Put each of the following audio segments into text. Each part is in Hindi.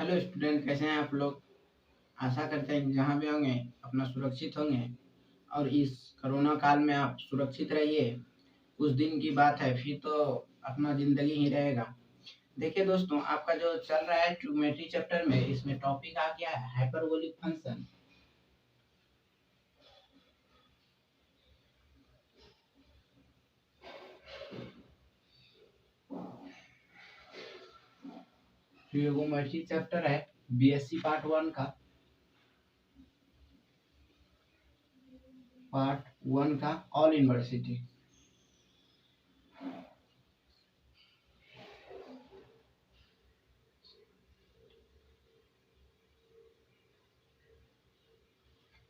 हेलो स्टूडेंट, कैसे हैं आप लोग। आशा करते हैं कि जहाँ भी होंगे अपना सुरक्षित होंगे और इस कोरोना काल में आप सुरक्षित रहिए। कुछ दिन की बात है, फिर तो अपना ज़िंदगी ही रहेगा। देखिए दोस्तों, आपका जो चल रहा है ट्रिग्नोमेट्री चैप्टर में, इसमें टॉपिक आ गया है हाइपरबोलिक फंक्शन। ट्रिग्नोमेट्री चैप्टर है बीएससी पार्ट 1 का ऑल यूनिवर्सिटी।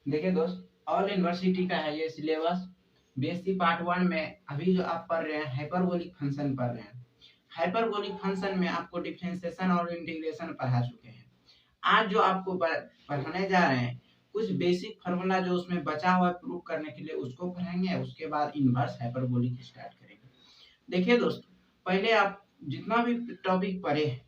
देखिए दोस्त, ऑल यूनिवर्सिटी का है ये सिलेबस। बीएससी पार्ट 1 में अभी जो आप पढ़ रहे हैं हाइपरबोलिक फंक्शन पढ़ रहे हैं। हाइपरबोलिक फंक्शन में आपको डिफरेंशिएशन और इंटीग्रेशन पढ़ा चुके हैं। आज जो आपको पढ़ाने जा रहे हैं, कुछ बेसिक फार्मूला जो उसमें बचा हुआ है प्रूव करने के लिए, उसको पढ़ेंगे। उसके बाद इनवर्स हाइपरबोलिक स्टार्ट करेंगे। देखिए दोस्तों, पहले आप जितना भी टॉपिक पढ़े हैं,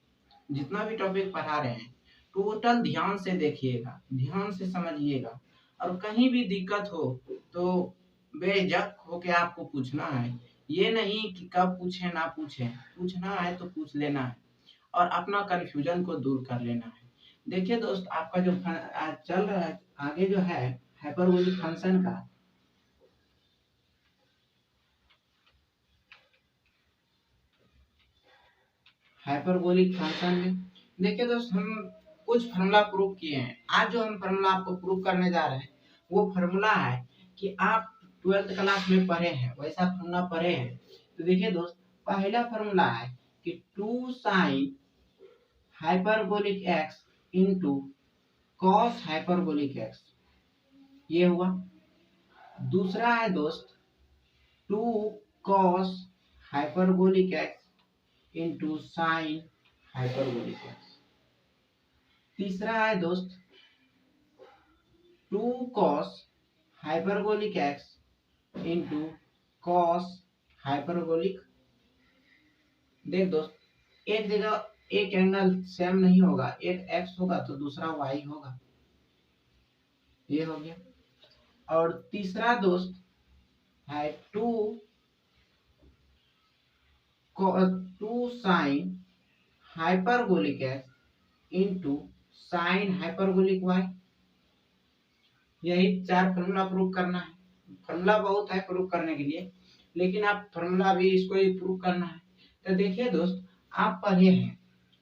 जितना भी टॉपिक पढ़ा रहे हैं, टोटल ध्यान से देखिएगा, ध्यान से समझिएगा। और कहीं भी दिक्कत हो तो बेझक होके आपको पूछना है। ये नहीं कि कब पूछे ना पूछे, पूछना है तो पूछ लेना है और अपना कंफ्यूजन को दूर कर लेना है। देखिए दोस्त, आपका जो आज चल रहा है आगे जो है हाइपरबोलिक फंक्शन का, हाइपरबोलिक फंक्शन में देखिए दोस्त, हम कुछ फार्मूला प्रूव किए हैं। आज जो हम फार्मूला आपको प्रूव करने जा रहे हैं वो फार्मूला है कि आप 12th क्लास में पढ़े हैं, वैसा फार्मूला पढ़े हैं। तो देखिए दोस्त, पहला फार्मूला है कि 2 sine hyperbolic x into cos hyperbolic x, ये हुआ। दूसरा है दोस्त 2 cos hyperbolic x into sine hyperbolic x. तीसरा है दोस्त 2 cos hyperbolic x into cos hyperbolic. देख दोस्त, एक जगह एक एंगल सेम नहीं होगा, एक एक्स होगा तो दूसरा वाई होगा। ये हो गया। और तीसरा दोस्त है 2 sine hyperbolic x into sine hyperbolic y. यही 4 फॉर्मूला प्रूव करना है। फॉर्मूला बहुत है प्रूव करने के लिए, लेकिन आप फॉर्मूला भी इसको ही प्रूव करना है। तो देखिए दोस्त, आप पढ़े हैं,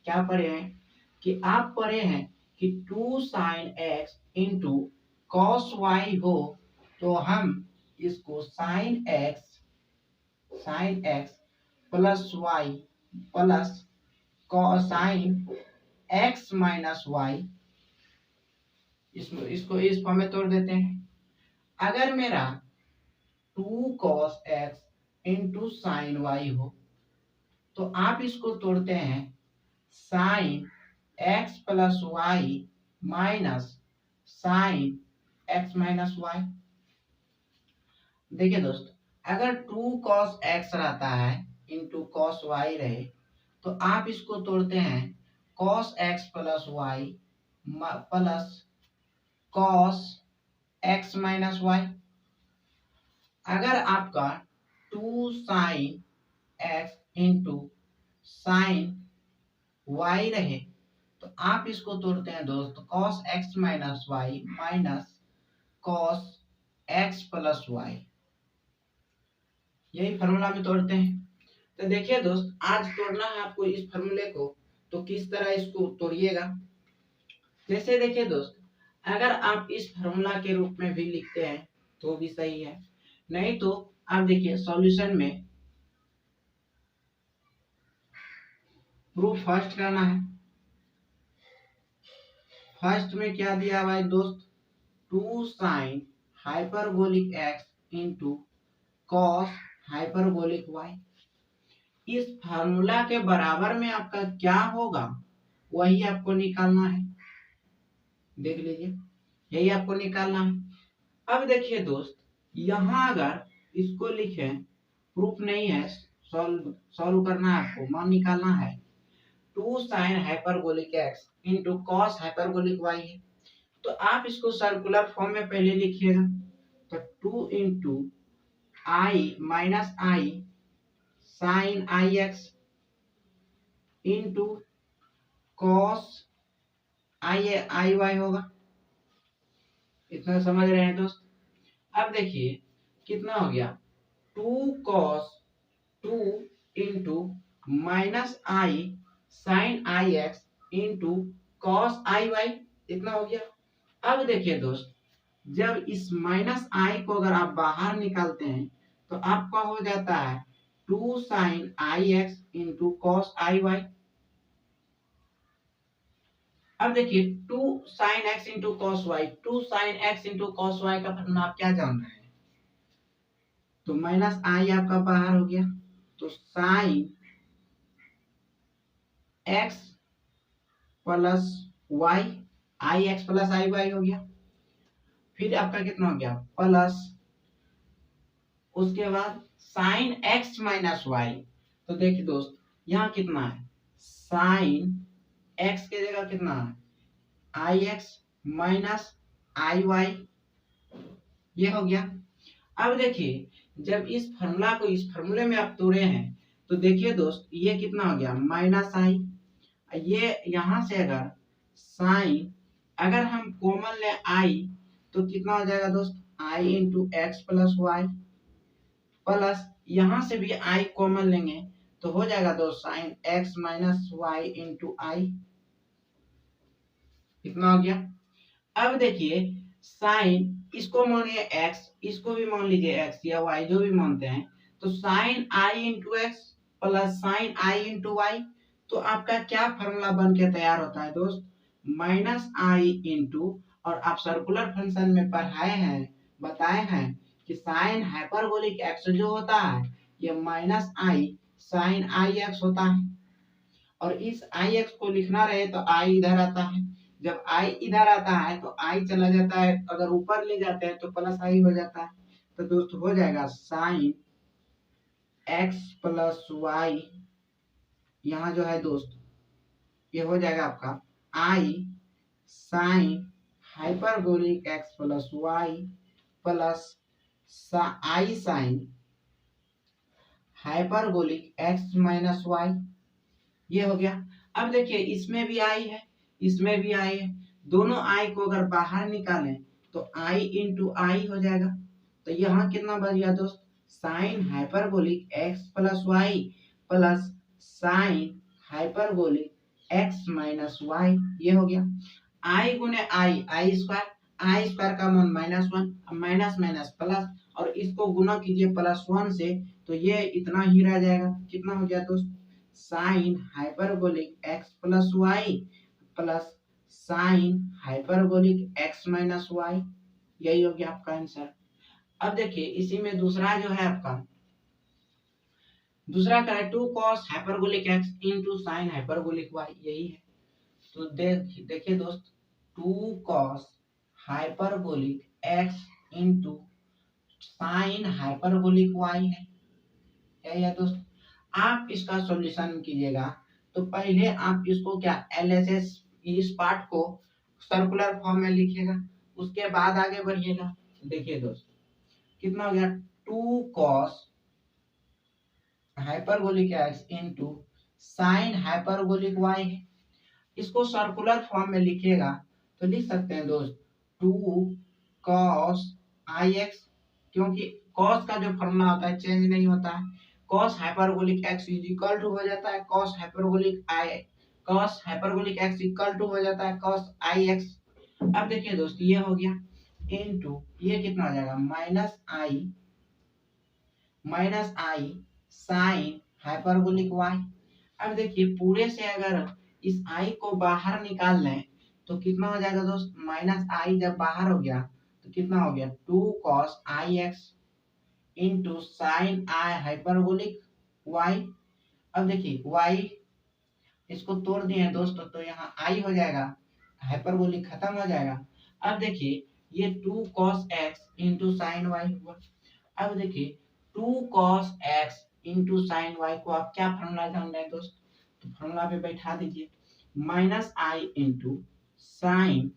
क्या पढ़े हैं कि आप पढ़े हैं कि 2 sine x into cos y हो, तो हम इसको sine x plus y plus cosine x minus y, इसको इस फॉर्म में तोड़ देते हैं। अगर मेरा 2 cos x into sine y हो, तो आप इसको तोड़ते हैं sine x plus y minus sine x minus y. देखिए दोस्त, अगर 2 कॉस एक्स रहता है इंटू कॉस वाई रहे, तो आप इसको तोड़ते हैं cos x plus y plus cos x minus y. अगर आपका 2 sine x into sine y रहे, तो आप इसको तोड़ते हैं दोस्त cos x minus y minus cos x plus y. यही फार्मूला में तोड़ते हैं। तो देखिए दोस्त, आज तोड़ना है आपको इस फार्मूले को, तो किस तरह इसको तोड़िएगा। जैसे देखिए दोस्त, अगर आप इस फार्मूला के रूप में भी लिखते हैं तो भी सही है, नहीं तो आप देखिए सॉल्यूशन में प्रूफ फर्स्ट करना है। फर्स्ट में क्या दिया हुआ है दोस्त, 2 sine hyperbolic x into cos hyperbolic y. इस फार्मूला के बराबर में आपका क्या होगा वही आपको निकालना है। देख लीजिए, यही आपको निकालना है। अब देखिए दोस्त, यहाँ अगर इसको लिखें, प्रूफ नहीं है, सॉल्व करना है आपको, मान निकालना है। Two sine hyperbolic x into cos hyperbolic y है। तो आप इसको सर्कुलर फॉर्म में पहले लिखिएगा। तो 2 into i minus i sine i x into cos I I Y होगा। इतना समझ रहे हैं दोस्त। अब देखिए कितना हो गया, 2 cos 2 into minus i sine i x into cos i Y, इतना हो गया। अब देखिए दोस्त, जब इस माइनस आई को अगर आप बाहर निकालते हैं तो आपका हो जाता है 2 sine i x into cos i y. अब देखिए 2 sine x into cos y, 2 sine x into cos y का फॉर्मूला आप क्या जान रहे हैं? तो माइनस आई आपका बाहर हो गया, तो sign x plus Y, I x plus i Y हो गया। फिर आपका कितना हो गया, प्लस उसके बाद साइन एक्स माइनस वाई। तो देखिए दोस्त यहाँ कितना है, साइन एक्स के जगह कितना है, आई एक्स माइनस आई वाई, ये हो गया। अब देखिए जब इस फॉर्मूला को इस फॉर्मूले में आप तोड़े हैं तो देखिए दोस्त ये कितना हो गया, माइनस आई। ये यहां से अगर साइन अगर हम कॉमन ले आई तो कितना हो जाएगा दोस्त, i into x plus y, plus यहां से भी आई कॉमन लेंगे तो हो जाएगा दोस्त sine x minus y into i, इतना हो गया। अब देखिए साइन इसको मानिए एक्स, इसको भी मान लीजिए एक्स या वाई जो भी मानते हैं, तो sign i into x plus sign i into Y, तो आपका क्या फॉर्मूला बन के तैयार होता है दोस्त, माइनस आई इंटू, और आप सर्कुलर फंक्शन में पढ़ाए हैं बताए हैं कि साइन हाइपरबोलिक एक्स जो होता है ये minus i sine i x होता है। और इस आई एक्स को लिखना रहे तो आई इधर आता है, जब आई इधर आता है तो आई चला जाता है, अगर ऊपर ले जाते हैं तो प्लस आई हो जाता है। तो दोस्त हो जाएगा साइन एक्स प्लस वाई, यहाँ जो है दोस्त ये हो जाएगा आपका i sine hyperbolic x plus y plus i sine hyperbolic x minus y, ये हो गया। अब देखिए इसमें भी आई है इसमें भी आई है, दोनों आई को अगर बाहर निकालें तो आई इंटू आई हो जाएगा। तो यहाँ कितना बच गया दोस्त, sine hyperbolic x plus y plus sine hyperbolic x minus y, ये हो गया। आई गुने आई स्क्वायर का मान -1, माइनस माइनस प्लस, और इसको गुना कीजिए +1 से तो ये इतना ही रह जाएगा। कितना हो गया दोस्त, sine hyperbolic x plus y plus sine hyperbolic x minus y, यही हो गया आपका आंसर। अब देखिए इसी में दूसरा जो है आपका, दूसरा करें 2 cos hyperbolic x into sine hyperbolic y, यही है। तो देखिए दोस्त 2 cos hyperbolic x into sine hyperbolic y है, यही है दोस्त। आप इसका सॉल्यूशन कीजिएगा तो पहले आप इसको क्या एलएचएस इस पार्ट को सर्कुलर फॉर्म में लिखिएगा, उसके बाद आगे बढ़िएगा। देखिए दोस्त कितना हो गया, 2 cos hyperbolic x into sine hyperbolic y है। इसको सर्कुलर फॉर्म में लिखिएगा तो लिख सकते हैं दोस्त 2 cos आई एक्स, क्योंकि cos का जो फॉर्मूला होता है चेंज नहीं होता है, cos hyperbolic x is equal to हो जाता है cos hyperbolic x equal to हो जाता है cos आई एक्स। अब देखिए दोस्त ये हो गया इनटू ये कितना हो जाएगा, minus i sine hyperbolic y। अब देखिए पूरे से अगर इस आई को बाहर निकाल लें तो कितना हो जाएगा दोस्त, माइनस आई जब बाहर हो गया तो कितना हो गया 2 cos i x into sine I hyperbolic y. अब देखिए वाई इसको तोड़ दिए दोस्तों तो यहाँ आई हो जाएगा, हाइपरबोलिक खत्म हो जाएगा। अब देखिए ये 2 cos x into sine y हुआ। अब देखिए 2 cos x into sine y को आप क्या फॉर्मूला जान रहे हैं दोस्त, तो फॉर्मूला पे बैठा दीजिए, minus i into sine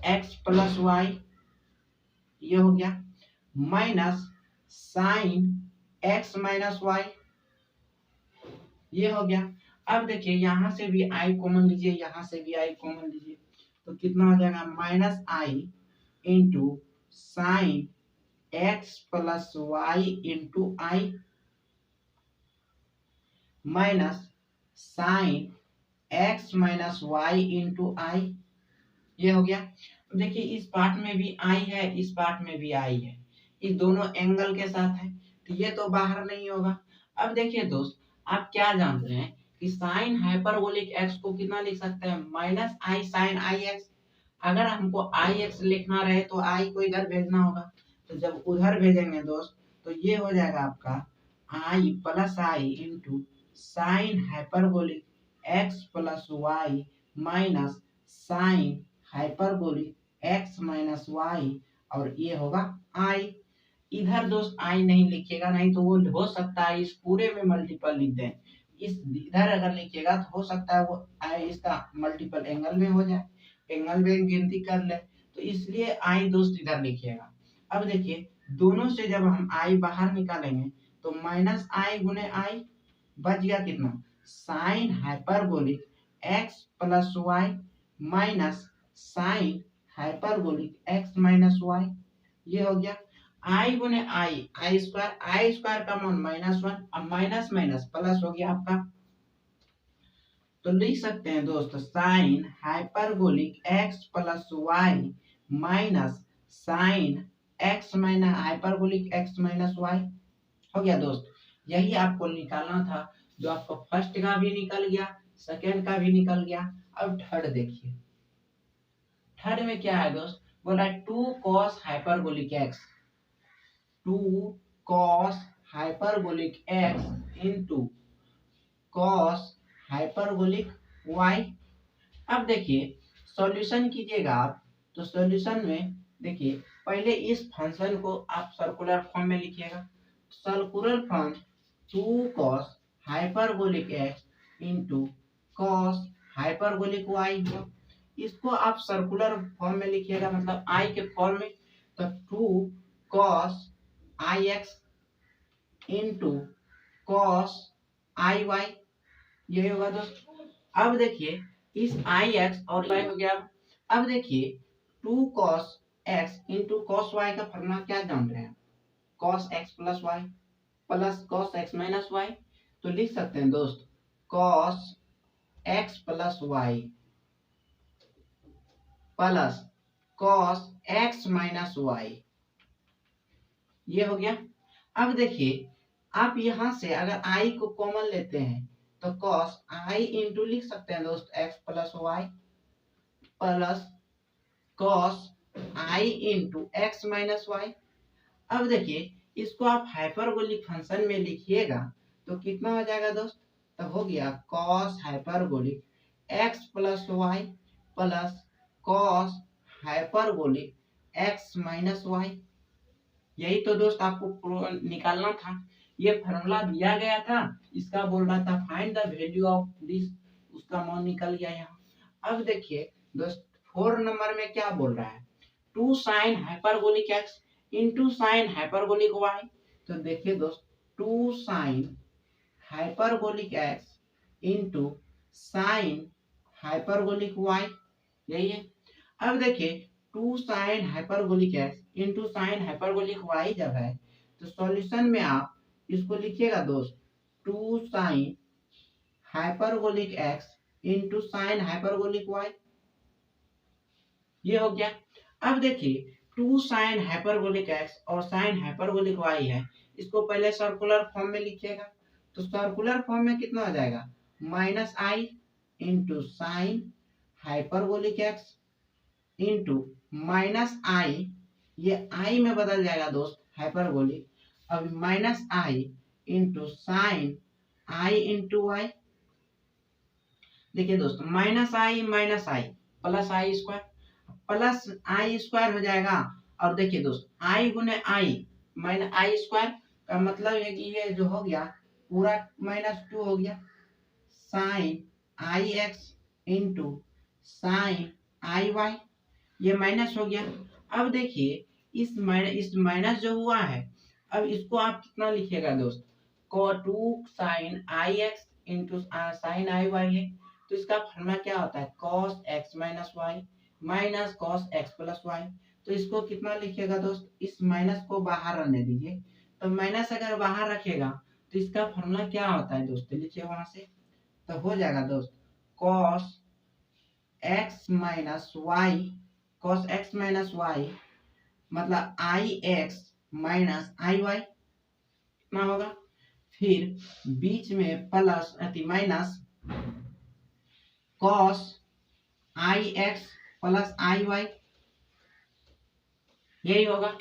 x plus y, ये हो गया, minus sine x minus y, ये हो गया। अब देखिए यहाँ से भी आई कॉमन लीजिए, यहाँ से भी आई कॉमन लीजिए, तो कितना हो जाएगा, minus i into sine x plus y into i minus sine x minus y into i, ये हो गया। देखिए इस पार्ट में भी आई है, इस पार्ट में भी आई है, इस दोनों एंगल के साथ है, तो ये तो बाहर नहीं होगा। अब देखिए दोस्त, आप क्या जानते हैं कि साइन हाइपरबोलिक एक्स को कितना लिख सकते हैं, minus i sine i x. अगर हमको आई एक्स लिखना रहे तो आई को इधर भेजना होगा, तो जब उधर भेजेंगे दोस्त तो ये हो जाएगा आपका i plus i into sine hyperbolic x plus y minus sine hyperbolic x minus y, और ये होगा आई। इधर दोस्त आई नहीं लिखिएगा, नहीं तो वो हो सकता है इस पूरे में मल्टीपल लिख दें, इस इधर अगर लिखिएगा तो हो सकता है वो आई इसका मल्टीपल एंगल में हो जाए, एंगल में गिनती कर ले, तो इसलिए आई दोस्त इधर लिखिएगा। अब देखिए दोनों से जब हम आई बाहर निकालेंगे तो माइनस आई गुने आई, बच गया कितना, sine hyperbolic x plus y minus sine hyperbolic x minus y, ये हो गया। आई गुने आई, आई स्क्वायर का मान माइनस वन, अब माइनस माइनस प्लस हो गया आपका, तो लिख सकते हैं दोस्त sine hyperbolic x plus y minus sine x minus hyperbolic x minus y, हो गया दोस्त। यही आपको निकालना था, जो आपको फर्स्ट का भी निकल गया, सेकेंड का भी निकल गया। अब थर्ड देखिए, थर्ड में क्या है दोस्त, बोला है two cos hyperbolic x, two cos hyperbolic x into cos hyperbolic y. अब देखिए सॉल्यूशन कीजिएगा आप, तो सॉल्यूशन में देखिए पहले इस फंक्शन को आप सर्कुलर फॉर्म में लिखिएगा, circular form two cos hyperbolic x into cos hyperbolic y हो, इसको आप सर्कुलर फॉर्म में लिखिएगा, मतलब आई के फॉर्म में, तो two cos i x into cos i y, ये होगा दोस्त। अब देखिए इस आई एक्स और वाई हो गया। अब देखिए two cos x into cos y का फॉर्मूला क्या जान रहे हैं, cos x plus y plus cos x minus y, तो लिख सकते हैं दोस्त cos x plus y plus cos x minus y, ये हो गया। अब देखिए आप यहां से अगर आई को कॉमन लेते हैं तो कॉस आई इंटू लिख सकते हैं दोस्त x plus y plus cos i into x minus y. अब देखिए इसको आप हाइपरबोलिक फंक्शन में लिखिएगा तो कितना हो जाएगा दोस्त, तो हो गया cos hyperbolic x plus y plus cos hyperbolic x minus y. यही तो दोस्त आपको निकालना था, ये फॉर्मूला दिया गया था, इसका बोल रहा था find the value of this, उसका मान निकल गया यहाँ। अब देखिए दोस्त 4 नंबर में क्या बोल रहा है, two sine hyperbolic x into sine hyperbolic y, तो देखिए दोस्त two sine hyperbolic x into sine hyperbolic y, यही है। अब देखिए two sine hyperbolic x into sine hyperbolic y जब है तो सॉल्यूशन में आप इसको लिखिएगा दोस्त two sine hyperbolic x into sine hyperbolic y, ये हो गया। अब देखिए टू साइन हाइपरबोलिक एक्स और साइन हाइपरबोलिक वाई है, इसको पहले सर्कुलर फॉर्म में लिखिएगा, तो सर्कुलर फॉर्म में कितना हो जाएगा, minus i into sine hyperbolic x into minus i, ये आई में बदल जाएगा दोस्त हाइपरबोलिक, अब minus i into sine i into y. देखिए दोस्त minus i plus i square, plus i square हो जाएगा, और देखिए दोस्त आई गुने आई माइनस आई स्क्वायर का मतलब है कि ये जो हो गया पूरा माइनस टू हो गया, sign i x into sine i y, ये माइनस हो गया। अब देखिए इस माइनस जो हुआ है, अब इसको आप कितना लिखिएगा दोस्त, two sine i x into sine i y है, तो इसका फॉर्मूला क्या होता है, cos x minus y minus cos x plus y. तो इसको कितना लिखिएगा दोस्त, इस माइनस को बाहर रहने दीजिए, तो माइनस अगर बाहर रखेगा तो इसका फॉर्मूला क्या होता है दोस्त, लिखिए वहां से, तो हो जाएगा दोस्त cos x minus y, cos x minus y मतलब i x minus i y कितना होगा, फिर बीच में प्लस अति minus cos i x plus i y, यही होगा।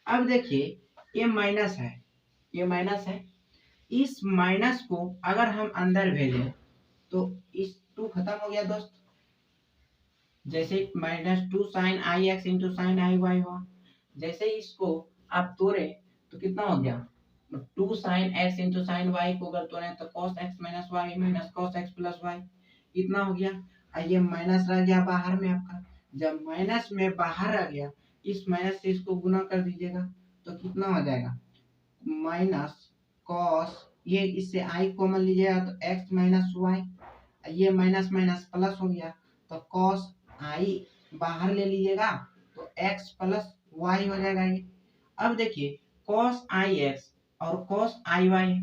अब देखिए ये माइनस है, ये माइनस है, इस माइनस को अगर हम अंदर भेजें तो इस टू खत्म हो गया दोस्त, जैसे minus two sine i x into sine i y हुआ, जैसे इसको आप तोड़े तो कितना हो गया, two sine x into sine y को अगर तोड़े तो cos x minus y minus cos x plus y, इतना हो गया। और ये माइनस रह गया बाहर में आपका, जब माइनस में बाहर आ गया, इस माइनस से इसको गुना कर दीजिएगा तो कितना हो जाएगा, माइनस कॉस, ये इससे आई कॉमन लीजिएगा तो एक्स माइनस वाई, ये माइनस माइनस प्लस हो गया तो कॉस आई बाहर ले लीजिएगा तो एक्स प्लस वाई हो जाएगा ये। अब देखिए कॉस आई एक्स और कॉस आई वाई,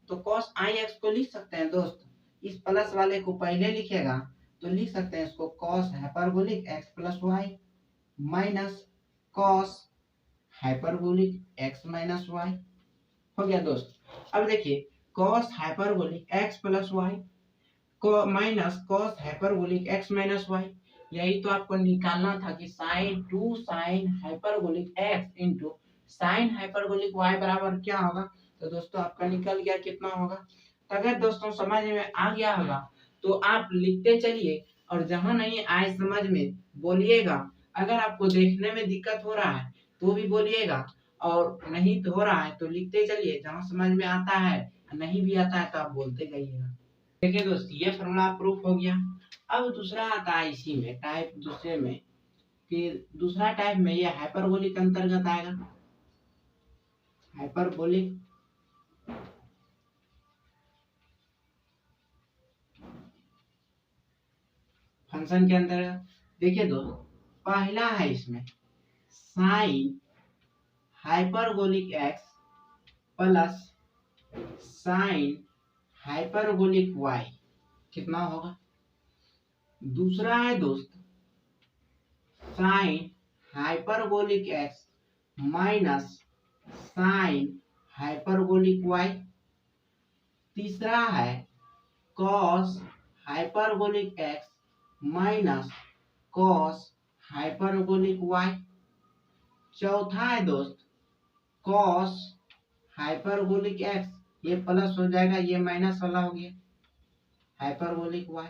तो कॉस आई एक्स को लिख सकते हैं दोस्त, इस प्लस वाले को पहले लिखेगा तो लिख सकते हैं इसको cos hyperbolic x plus y minus cos hyperbolic x minus y, हो गया दोस्त। अब देखिए cos hyperbolic x plus y को minus cos hyperbolic x minus y, यही तो आपको निकालना था कि sine two sine hyperbolic x into sine hyperbolic y बराबर क्या होगा, तो दोस्तों आपका निकल गया कितना होगा। तो अगर दोस्तों समझ में आ गया होगा तो आप लिखते चलिए, और जहां नहीं आए समझ में बोलिएगा, अगर आपको देखने में दिक्कत हो रहा है तो भी बोलिएगा, और नहीं तो हो रहा है तो लिखते चलिए, जहां समझ में आता है नहीं भी आता है तो आप बोलते जाइएगा। देखिए दोस्त ये फॉर्मूला प्रूफ हो गया। अब दूसरा आता है इसी में टाइप दूसरे में, कि दूसरा टाइप में ये हाइपरबोलिक अंतर्गत आएगा, हाइपरबोलिक फंक्शन के अंतर्गत। देखिए दोस्त पहला है इसमें sine hyperbolic x plus sine hyperbolic y कितना होगा। दूसरा है दोस्त sine hyperbolic x minus sine hyperbolic y. तीसरा है cos hyperbolic x minus cos hyperbolic y. चौथा है दोस्त कॉस हाइपरबोलिक एक्स, ये प्लस हो जाएगा, ये माइनस वाला हो गया, हाइपरबोलिक वाई।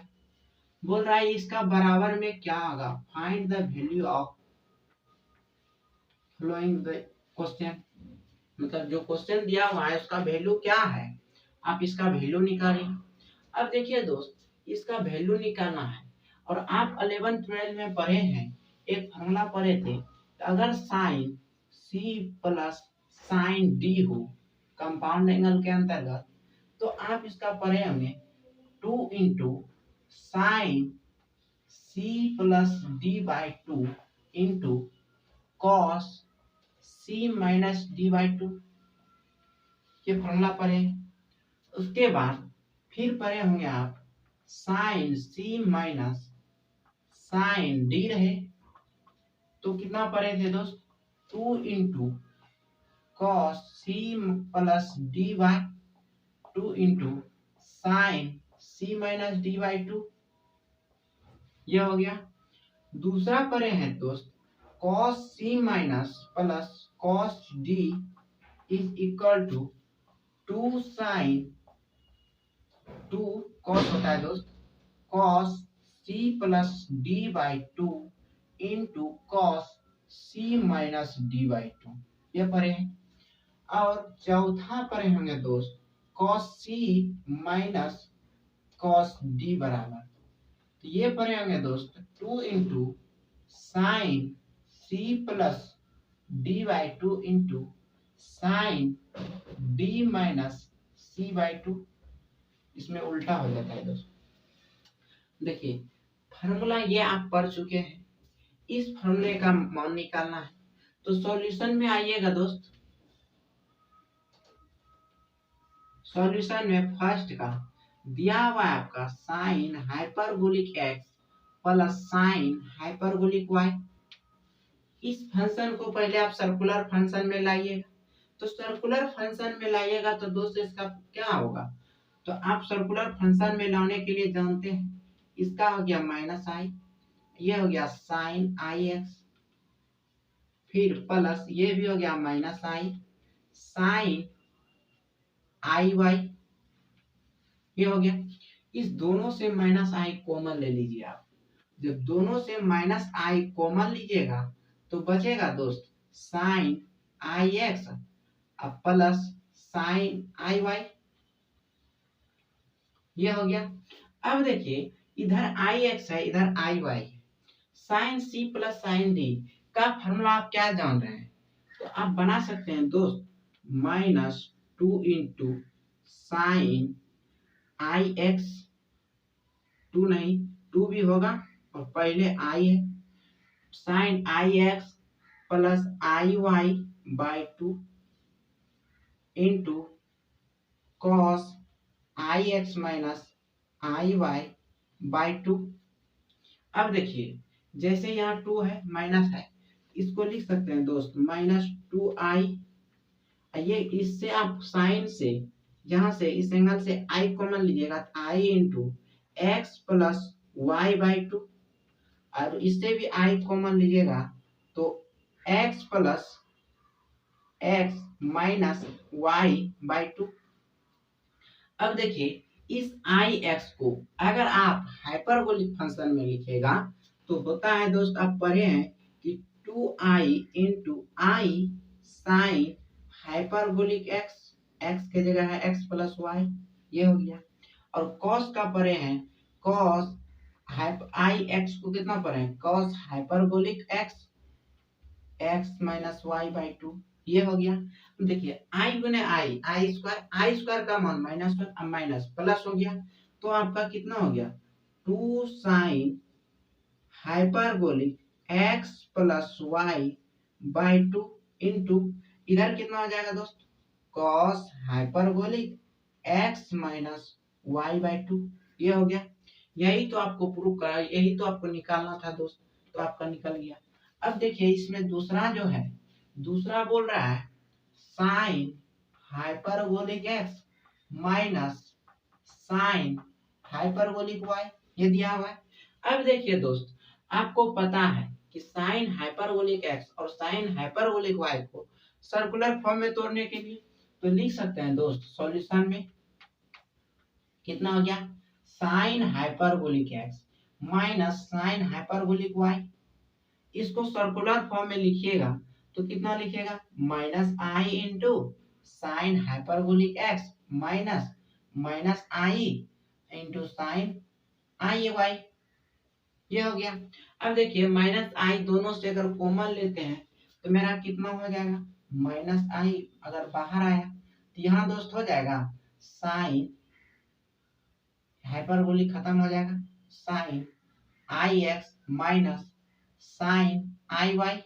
बोल रहा है इसका बराबर में क्या होगा, find the value of following the question, मतलब जो क्वेश्चन दिया हुआ है उसका वैल्यू क्या है, आप इसका वैल्यू निकालिए। अब देखिए दोस्त इसका वैल्यू निकालना है, और आप 11th 12 में पढ़े हैं, एक फॉर्मूला पढ़े थे, तो अगर sine c plus sine d हो कंपाउंड एंगल के अंतर्गत, तो आप इसका पढ़े होंगे 2 into sine c plus d by 2 into cos c minus d by 2, ये फॉर्मूला पढ़े। उसके बाद फिर पढ़े होंगे आप sine c minus sine d रहे, तो कितना पढ़े थे दोस्त, 2 into cos c plus d by 2 into sine c minus d by 2, यह हो गया। दूसरा पढ़े हैं दोस्त cos c minus plus cos d is equal to 2 sine, 2 cos होता है दोस्त, cos c plus d by 2 into cos c minus d by 2, ये पढ़े हैं। और चौथा पढ़े होंगे दोस्त cos c minus cos d बराबर, तो ये पढ़े होंगे दोस्त 2 into sine c plus d by 2 into sine d minus c by 2। इसमें उल्टा हो जाता है दोस्त। देखिए फार्मूला ये आप पढ़ चुके हैं, इस फार्मूले का मान निकालना है। तो सॉल्यूशन में आइएगा दोस्त, सॉल्यूशन में फर्स्ट का दिया हुआ है आपका sine hyperbolic x plus sine hyperbolic y. इस फंक्शन को पहले आप सर्कुलर फंक्शन में लाइएगा। तो सर्कुलर फंक्शन में लाइएगा तो दोस्त इसका क्या होगा, तो आप सर्कुलर फंक्शन में लाने के लिए जानते हैं, इसका हो गया माइनस आई, ये हो गया साइन आई एक्स, फिर प्लस ये भी हो गया minus i sine i y, ये हो गया। इस दोनों से माइनस आई कॉमन ले लीजिए आप। जब दोनों से माइनस आई कॉमन लीजिएगा तो बचेगा दोस्त साइन आई एक्स अब प्लस साइन आई वाई, ये हो गया। अब देखिए इधर आई एक्स है, इधर आई वाई है। Sine c plus sine d का फॉर्मूला आप क्या जान रहे हैं, तो आप बना सकते हैं दोस्त minus 2 into sine i x, 2 नहीं 2 भी होगा और पहले आई है, sine i x plus i y by 2 into cos i x minus i y by 2। अब देखिए जैसे यहाँ 2 है माइनस है, इसको लिख सकते हैं दोस्त माइनस 2i। ये इससे आप साइन से यहाँ से इस एंगल से i कॉमन लीजिएगा, i into x plus y by 2, और इससे भी i कॉमन लीजिएगा तो x plus x minus y by 2। अब देखिए इस आई एक्स को अगर आप हाइपरबोलिक फंक्शन में लिखेगा तो होता है दोस्त, आप पढ़े हैं कि 2i into i sine hyperbolic x, x के जगह है एक्स प्लस वाई, ये हो गया। और कॉस का पढ़े हैं, कॉस आई एक्स को कितना पढ़े हैं, cos hyperbolic x, x minus y by 2, ये हो गया। देखिए आई गुने आई स्क्वायर का मान माइनस माइनस प्लस हो गया, तो आपका कितना हो गया 2 sine hyperbolic x plus y by 2 into इधर कितना हो जाएगा दोस्त cos hyperbolic x minus y by 2, ये हो गया। यही तो आपको प्रूव करा, यही तो आपको निकालना था दोस्त, तो आपका निकल गया। अब देखिए इसमें दूसरा जो है, दूसरा बोल रहा है sine hyperbolic x minus sine hyperbolic y, ये दिया हुआ है। अब देखिए दोस्त आपको पता है कि साइन हाइपरबोलिक एक्स और साइन हाइपरबोलिक वाई को सर्कुलर फॉर्म में तोड़ने के लिए तो लिख सकते हैं दोस्त सॉल्यूशन में कितना हो गया sine hyperbolic x minus sine hyperbolic y. इसको सर्कुलर फॉर्म में लिखिएगा तो कितना लिखिएगा minus i into sine hyperbolic x minus minus i into sine i y, ये हो गया। अब देखिए माइनस आई दोनों से अगर कॉमन लेते हैं तो मेरा कितना हो जाएगा माइनस आई, अगर बाहर आया तो यहाँ दोस्त हो जाएगा साइन हाइपरबोलिक खत्म हो जाएगा, sine i x minus sine i y.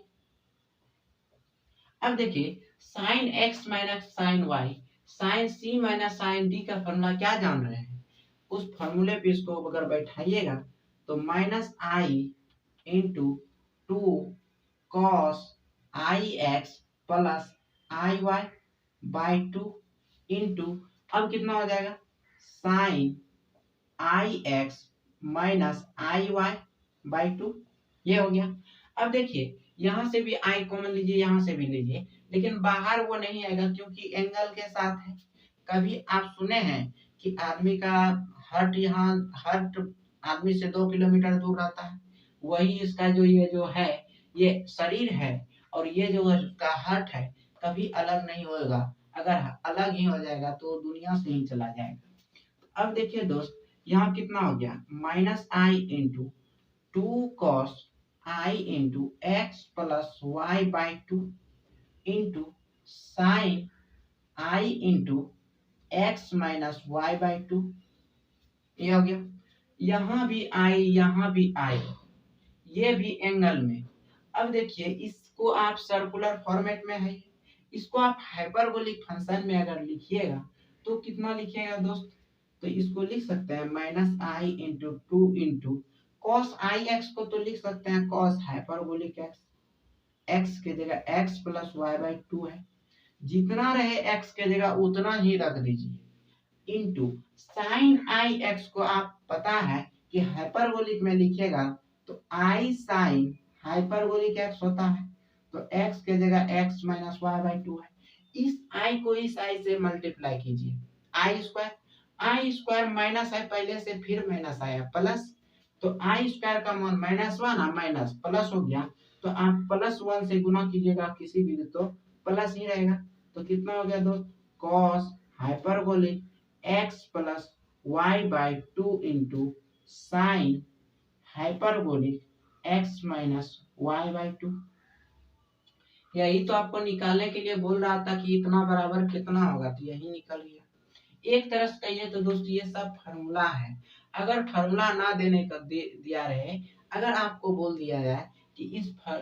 अब देखिए sine x minus sine y, sine c minus sine d का फॉर्मूला क्या जान रहे हैं, उस फॉर्मूले पे इसको अगर बैठाइएगा तो minus i into 2 cos i x plus i y by 2 into अब कितना हो जाएगा sine i x minus i y by 2, ये हो गया। अब देखिए यहाँ से भी आई कॉमन लीजिए, यहाँ से भी लीजिए, लेकिन बाहर वो नहीं आएगा क्योंकि एंगल के साथ है। कभी आप सुने हैं कि आदमी का हार्ट यहाँ हार्ट आदमी से 2 किलोमीटर दूर रहता है, वही इसका जो ये जो है ये शरीर है और ये जो इसका हार्ट है कभी अलग नहीं होगा, अगर अलग ही हो जाएगा तो दुनिया से ही चला जाएगा। अब देखिए दोस्त यहाँ कितना हो गया minus i into 2 cos i into x plus y by 2 into sine i into x minus y by 2। ये हो गया। यहाँ भी आई, यहाँ भी आई, ये भी एंगल में। अब देखिए इसको आप सर्कुलर फॉर्मेट में है, इसको आप हाइपरबोलिक फंक्शन में अगर लिखिएगा तो कितना लिखिएगा दोस्त, तो इसको लिख सकते हैं minus i into 2 into cos i x को तो लिख सकते हैं कॉस हाइपरबोलिक एक्स, एक्स के जगह एक्स प्लस वाई बाई 2 है, जितना रहे एक्स के जगह उतना ही रख दीजिए, इंटू साइन आई एक्स को आप पता है कि हाइपरबोलिक में लिखिएगा तो आई साइन हाइपरबोलिक एक्स होता है, तो एक्स के जगह एक्स माइनस वाई बाई 2 है। इस आई को इस आई से मल्टीप्लाई कीजिए, आई स्क्वायर माइनस है पहले से, फिर माइनस आया प्लस, तो आई स्क्वायर का मान -1 माइनस प्लस हो गया, तो आप +1 से गुना कीजिएगा किसी भी तो प्लस ही रहेगा। तो कितना हो गया दोस्त cos hyperbolic x plus y by 2 into sine hyperbolic x minus y by 2। यही तो आपको निकालने के लिए बोल रहा था कि इतना बराबर कितना होगा, तो यही निकल गया। एक तरह से कहिए तो दोस्तों ये सब फार्मूला है। अगर फार्मूला ना देने का दिया रहे, अगर आपको बोल दिया जाए कि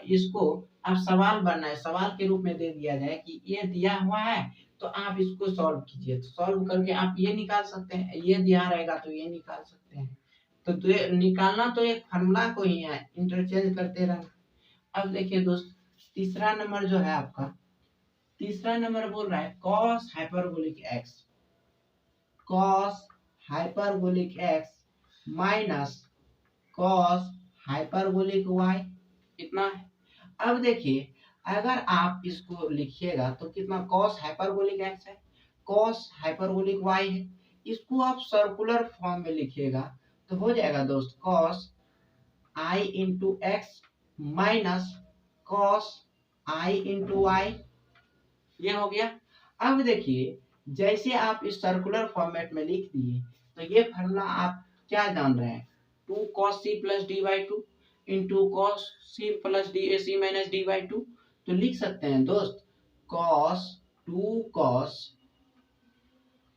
इसको आप सवाल बनाए, सवाल के रूप में दे दिया जाए कि ये दिया हुआ है तो आप इसको सॉल्व कीजिए, तो सॉल्व करके आप ये निकाल सकते हैं, ये दिया रहेगा तो ये निकाल सकते हैं। तो निकालना तो एक फार्मूला को ही है, इंटरचेंज करते रहना। अब देखिए दोस्त तीसरा नंबर जो है आपका, तीसरा नंबर बोल रहा है cos hyperbolic x, cos hyperbolic x minus cos hyperbolic y कितना है। अब देखिए अगर आप इसको लिखिएगा तो कितना कॉस हाइपरबोलिक एक्स है, कॉस हाइपरबोलिक वाई है, इसको आप सर्कुलर फॉर्म में लिखिएगा तो हो जाएगा दोस्त cos i into x minus cos i into Y, ये हो गया। अब देखिए जैसे आप इस सर्कुलर फॉर्मेट में लिख दिए तो ये फॉर्मूला आप क्या जान रहे हैं, 2 cos c plus d by 2 into cos c plus d a c minus d by 2, तो लिख सकते हैं दोस्त cos 2 cos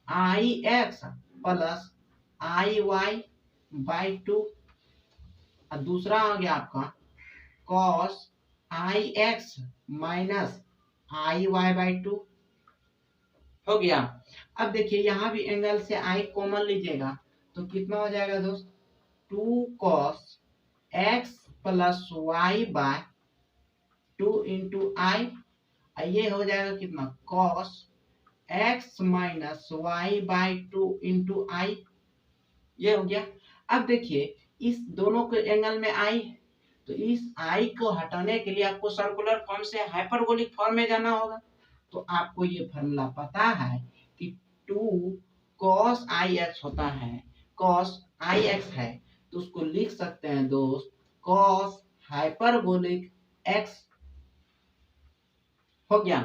i x plus i y by 2, और दूसरा आ गया आपका cos i x minus i y by 2 हो गया। अब देखिए यहाँ भी एंगल से आई कॉमन लीजिएगा तो कितना हो जाएगा दोस्त 2 cos x plus y by 2 into i, ये हो जाएगा कितना cos x minus y by 2 into i, ये हो गया। अब देखिए इस दोनों के एंगल में आई है तो इस आई को हटाने के लिए आपको सर्कुलर फॉर्म से हाइपरबोलिक फॉर्म में जाना होगा, तो आपको ये फॉर्मूला पता है कि 2 cos आई एक्स होता है, cos आई एक्स है तो उसको लिख सकते हैं दोस्त cos हाइपरबोलिक x हो गया,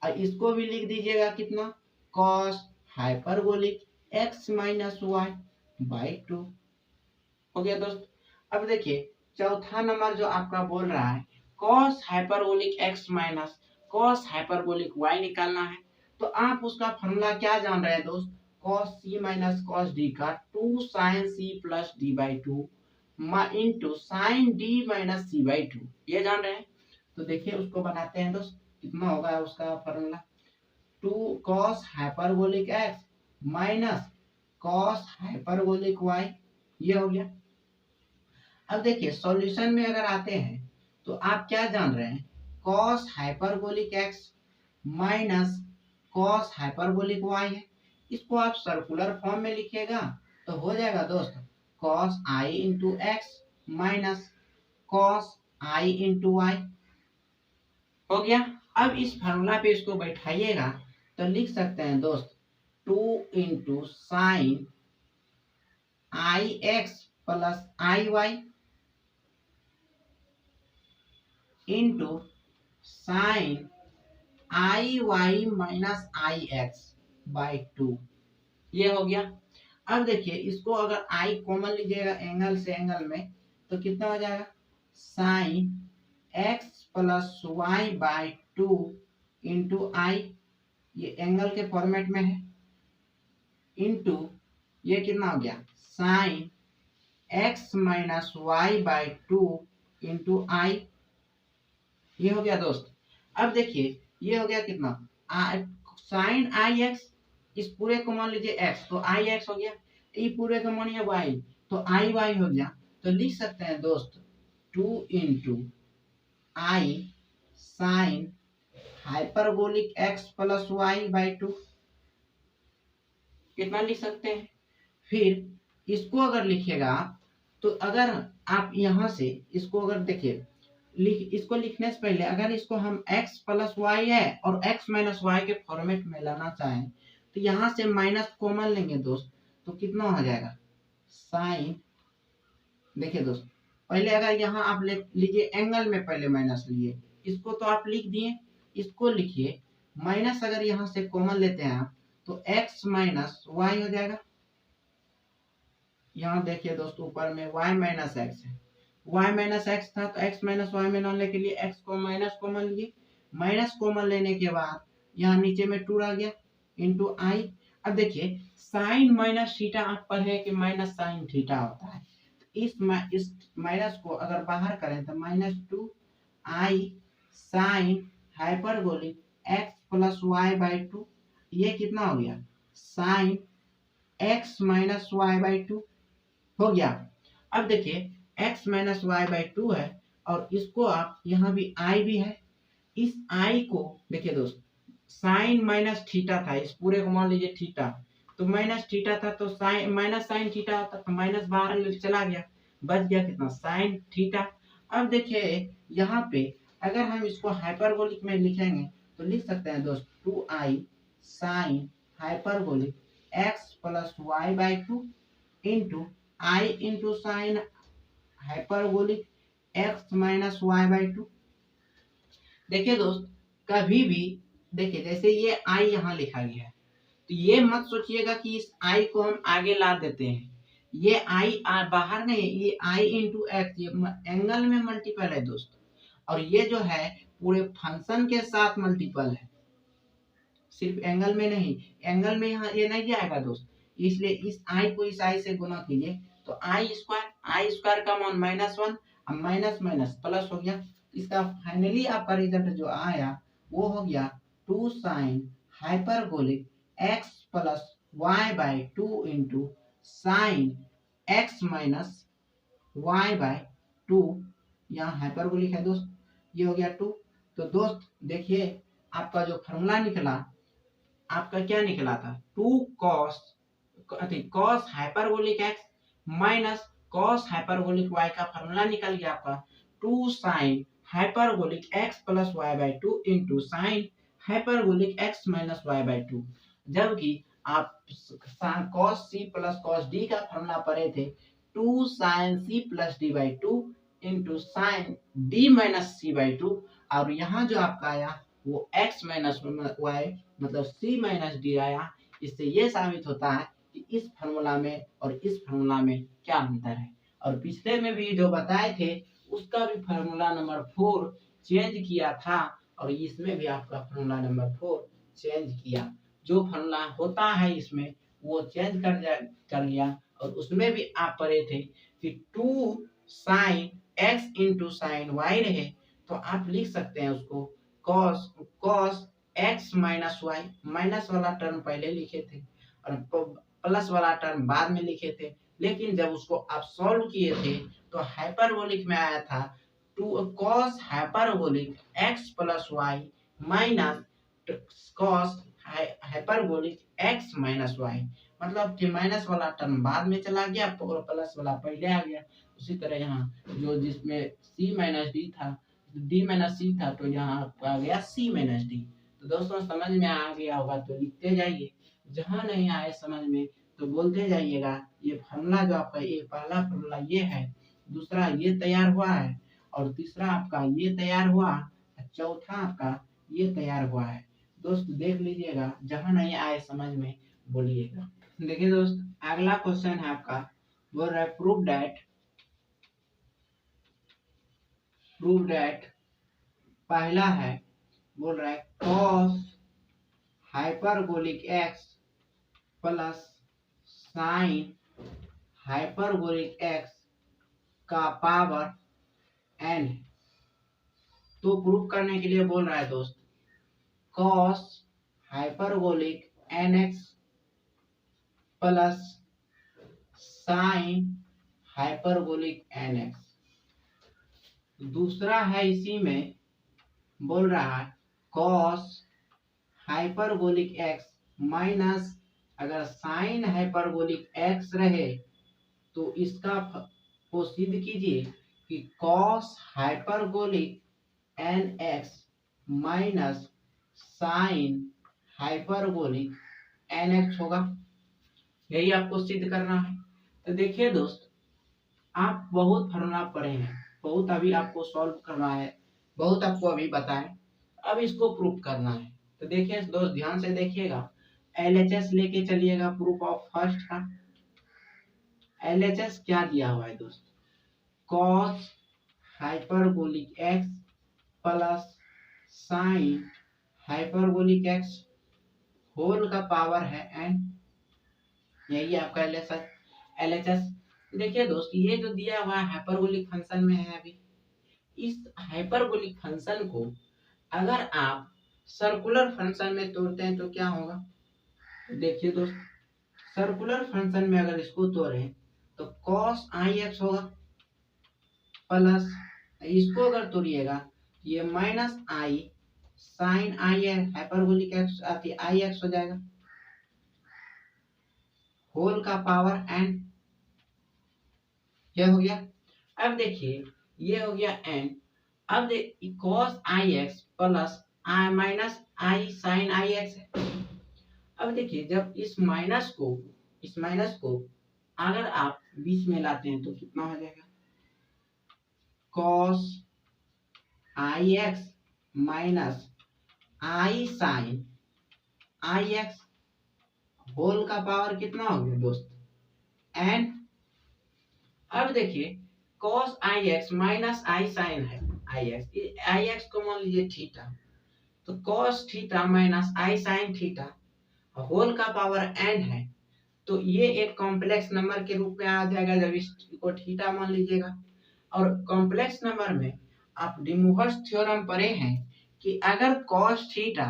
और इसको भी लिख दीजिएगा कितना cos hyperbolic x minus y by 2 हो गया दोस्त। अब देखिए चौथा नंबर जो आपका बोल रहा है cos hyperbolic x minus cos hyperbolic y निकालना है, तो आप उसका फॉर्मूला क्या जान रहे हैं दोस्त cos c minus cos d का 2 sin c plus d by 2 into sign d minus c by 2, ये जान रहे हैं। तो देखिए उसको बनाते हैं दोस्त, कितना होगा उसका formula 2 cos hyperbolic x minus cos hyperbolic y, ये हो गया। अब देखिए सॉल्यूशन में अगर आते हैं तो आप क्या जान रहे हैं cos hyperbolic x minus cos hyperbolic y है, इसको आप सर्कुलर फॉर्म में लिखिएगा तो हो जाएगा दोस्त cos i into x minus cos i into y, हो गया। अब इस फार्मूला पे इसको बैठाइएगा तो लिख सकते हैं दोस्त 2 into sine i x plus i y into sine i y minus i x by 2, ये हो गया। अब देखिए इसको अगर आई कॉमन लीजिएगा एंगल से एंगल में तो कितना हो जाएगा, sine x plus y by two into i, ये एंगल के फॉर्मेट में है, इंटू ये कितना हो गया, sine x minus y by two into i, ये हो गया दोस्त। अब देखिए ये हो गया कितना, साइन आई एक्स, इस पूरे को मान लीजिए एक्स तो आई एक्स हो गया, ये पूरे को मानिए वाई तो आई वाई हो गया। तो लिख सकते हैं दोस्त two into i sine hyperbolic x plus y by two, कितना लिख सकते हैं। फिर इसको अगर लिखिएगा तो अगर आप यहां से इसको अगर देखिए इसको लिखने से पहले अगर इसको हम x प्लस वाई है और x माइनस वाई के फॉर्मेट में लाना चाहें तो यहां से माइनस कॉमन लेंगे दोस्त, तो कितना हो जाएगा, साइन, देखिए दोस्त पहले अगर यहाँ आप लीजिए एंगल में पहले माइनस लिए, इसको तो आप लिख दिए, इसको लिखिए माइनस, अगर यहाँ से कॉमन लेते हैं आप तो x माइनस वाई हो जाएगा। यहाँ देखिए दोस्त ऊपर में y माइनस एक्स है, y माइनस एक्स था तो x माइनस वाई में लेने के लिए x को माइनस कॉमन लिए, माइनस कॉमन लेने के बाद यहाँ नीचे में 2 आ गया इंटू आई। अब देखिए साइन माइनस थीटा आप पढ़े कि माइनस साइन थीटा होता है, इस माइनस को अगर बाहर करें तो minus 2 i sine hyperbolic x plus y by two, ये कितना हो गया, sine x minus y by two हो गया। अब देखिए x minus y by two है और इसको आप यहाँ भी i भी है, इस i को देखिए दोस्त साइन माइनस थीटा था, इस पूरे को मान लीजिए थीटा, तो माइनस थीटा था तो साइन माइनस साइन थीटा होता तो माइनस बाहर चला गया, बच गया कितना, साइन थीटा। अब देखिए यहाँ पे अगर हम इसको हाइपरबोलिक में लिखेंगे तो लिख सकते हैं दोस्त 2i sine hyperbolic x plus y by two into i into sine hyperbolic x minus y by two. देखिए दोस्त कभी भी देखिए जैसे ये आई यहाँ लिखा गया है तो ये मत सोचिएगा कि इस आई को हम आगे ला देते हैं, ये आई बाहर नहीं, ये आई इंटू एक्स, ये एंगल में मल्टीपल है दोस्त, और ये जो है पूरे फंक्शन के साथ मल्टीपल है, सिर्फ एंगल में नहीं, एंगल में यहाँ ये नहीं आएगा दोस्त, इसलिए इस आई को इस आई से गुना कीजिए तो आई स्क्वायर का मान -1, अब माइनस माइनस प्लस हो गया, इसका फाइनली आपका रिजल्ट जो आया वो हो गया 2 sine hyperbolic x plus y by two into sine x minus y by two, यहाँ हाइपरबोलिक है दोस्त, ये हो गया 2। तो दोस्त देखिए आपका जो फॉर्मूला निकला, आपका क्या निकला था, 2 cos hyperbolic x minus cos hyperbolic y का फॉर्मूला निकल गया आपका 2 sine hyperbolic x plus y by two into sine hyperbolic x minus y by two. जबकि आप cos c plus cos d का फॉर्मूला पढ़े थे 2 sine c plus d by two into sine d minus c by two, और यहाँ जो आपका आया वो x माइनस वाई मतलब c माइनस डी आया। इससे ये साबित होता है कि इस फॉर्मूला में और इस फॉर्मूला में क्या अंतर है, और पिछले में भी जो बताए थे उसका भी फॉर्मूला नंबर 4 चेंज किया था और इसमें भी आपका फॉर्मूला नंबर 4 चेंज किया, जो फॉर्मूला होता है इसमें वो चेंज कर लिया, और उसमें भी आप पढ़े थे कि 2 sine x into sine y रहे तो आप लिख सकते हैं उसको cos x minus y, minus वाला टर्म पहले लिखे थे और प्लस वाला टर्म बाद में लिखे थे, लेकिन जब उसको आप सॉल्व किए थे तो हाइपरबोलिक में आया था 2 cos hyperbolic x plus y minus cos hyperbolic x minus y, मतलब कि माइनस वाला टर्म बाद में चला गया और प्लस वाला पहले आ गया। उसी तरह यहाँ जो जिसमें c माइनस डी था, डी माइनस सी था तो यहाँ आ गया सी माइनस डी। तो दोस्तों समझ में आ गया होगा तो लिखते जाइए, जहाँ नहीं आए समझ में तो बोलते जाइएगा। ये फॉर्मूला जो आपका ये पहला फॉर्मूला ये है, दूसरा ये तैयार हुआ है और तीसरा आपका ये तैयार हुआ, चौथा आपका ये तैयार हुआ है। दोस्त देख लीजिएगा, जहाँ नहीं आए समझ में बोलिएगा। देखिए दोस्त, अगला क्वेश्चन है आपका, बोल रहा है प्रूव दैट पहला है, बोल रहा है cos hyperbolic x plus sine hyperbolic x का पावर n। तो प्रूव करने के लिए बोल रहा है दोस्त, cos hyperbolic nx plus sine hyperbolic nx। दूसरा है इसी में, बोल रहा है cos हाइपरबोलिक x माइनस, अगर साइन हाइपरबोलिक x रहे तो इसका को सिद्ध कीजिए कि cos hyperbolic nx minus sine hyperbolic nx होगा। यही आपको सिद्ध करना है। तो देखिए दोस्त, आप बहुत फॉर्मूला पढ़े हैं, बहुत अभी आपको सॉल्व करना है, बहुत आपको अभी बताएं, अब इसको प्रूफ करना है। तो देखिए दोस्त, ध्यान से देखिएगा, LHS लेके चलिएगा प्रूफ ऑफ फर्स्ट का। LHS क्या दिया हुआ है दोस्त, cos hyperbolic x plus sine hyperbolic x whole का पावर है n। यही आपका LHS। देखिए दोस्त, ये जो दिया हुआ है हाइपरबोलिक फंक्शन में है, अभी इस हाइपरबोलिक फंक्शन को अगर आप सर्कुलर फंक्शन में तोड़ते हैं तो क्या होगा। देखिए दोस्त, सर्कुलर फंक्शन में अगर इसको तोड़ें तो cos IX होगा, प्लस इसको अगर तोड़िएगा ये minus i sine I hyperbolic x आती आई एक्स हो जाएगा, होल का पावर n। यह हो गया। अब देखिए, ये हो गया n। अब cos i x plus I minus i sine i x है। अब देखिए, जब इस माइनस को अगर आप बीच में लाते हैं तो कितना हो जाएगा, cos i x minus i sine i x whole का पावर कितना हो गया दोस्त, n। अब देखिए, cos i x minus i sign है आई एक्स को मान लीजिए थीटा, तो cos theta minus i sine theta whole का पावर n है। तो ये एक कॉम्प्लेक्स नंबर के रूप में आ जाएगा जब इसको थीटा मान लीजिएगा। और कॉम्प्लेक्स नंबर में आप डिमोवर्स थ्योरम पढ़े हैं कि अगर cos theta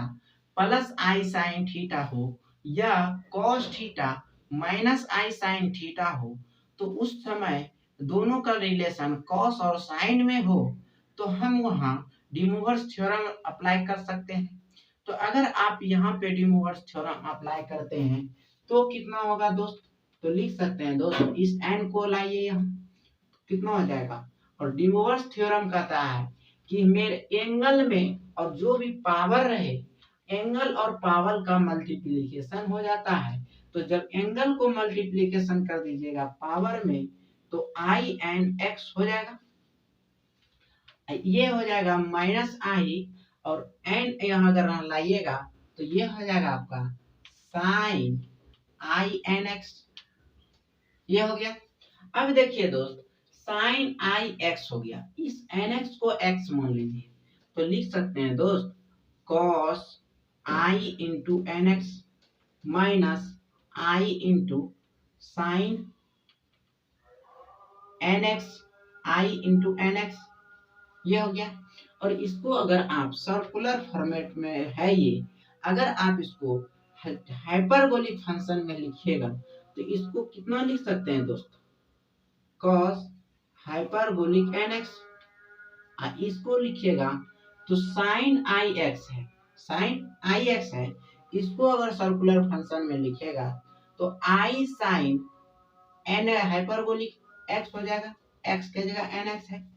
plus i sine theta हो या cos theta minus i sine theta हो, तो उस समय दोनों का रिलेशन cos और साइन में हो तो हम वहां डिमोवर्स थ्योरम अप्लाई कर सकते हैं। तो अगर आप यहाँ पे डिमोवर्स थ्योरम अप्लाई करते हैं तो कितना होगा दोस्त, तो लिख सकते हैं दोस्त, इस n को लाइए यहाँ, कितना हो जाएगा। और डिमोवर्स थ्योरम कहता है कि मेरे एंगल में और जो भी पावर रहे, एंगल और पावर का मल्टीप्लिकेशन हो जाता है। तो जब एंगल को मल्टीप्लिकेशन कर दीजिएगा पावर में तो आई एन एक्स हो जाएगा, ये हो जाएगा माइनस आई, और एन यहाँ अगर लाइएगा तो ये हो जाएगा आपका साइन आई एन एक्स। ये हो गया। अब देखिए दोस्त, साइन आई एक्स हो गया, इस एन एक्स को एक्स मान लीजिए तो लिख सकते हैं दोस्त cos i into n x minus i into sign N x I into n x. ये हो गया। और इसको अगर आप सर्कुलर फॉर्मेट में है ये, अगर आप इसको हाइपरबोलिक फंक्शन में लिखिएगा तो इसको कितना लिख सकते हैं दोस्त, cos हाइपरबोलिक एन एक्स। इसको लिखिएगा तो साइन आई एक्स है, साइन आई एक्स है, इसको अगर सर्कुलर फंक्शन में लिखेगा तो आई साइन एन हाइपरबोलिक एक्स हो जाएगा, एक्स की जगह एन एक्स है।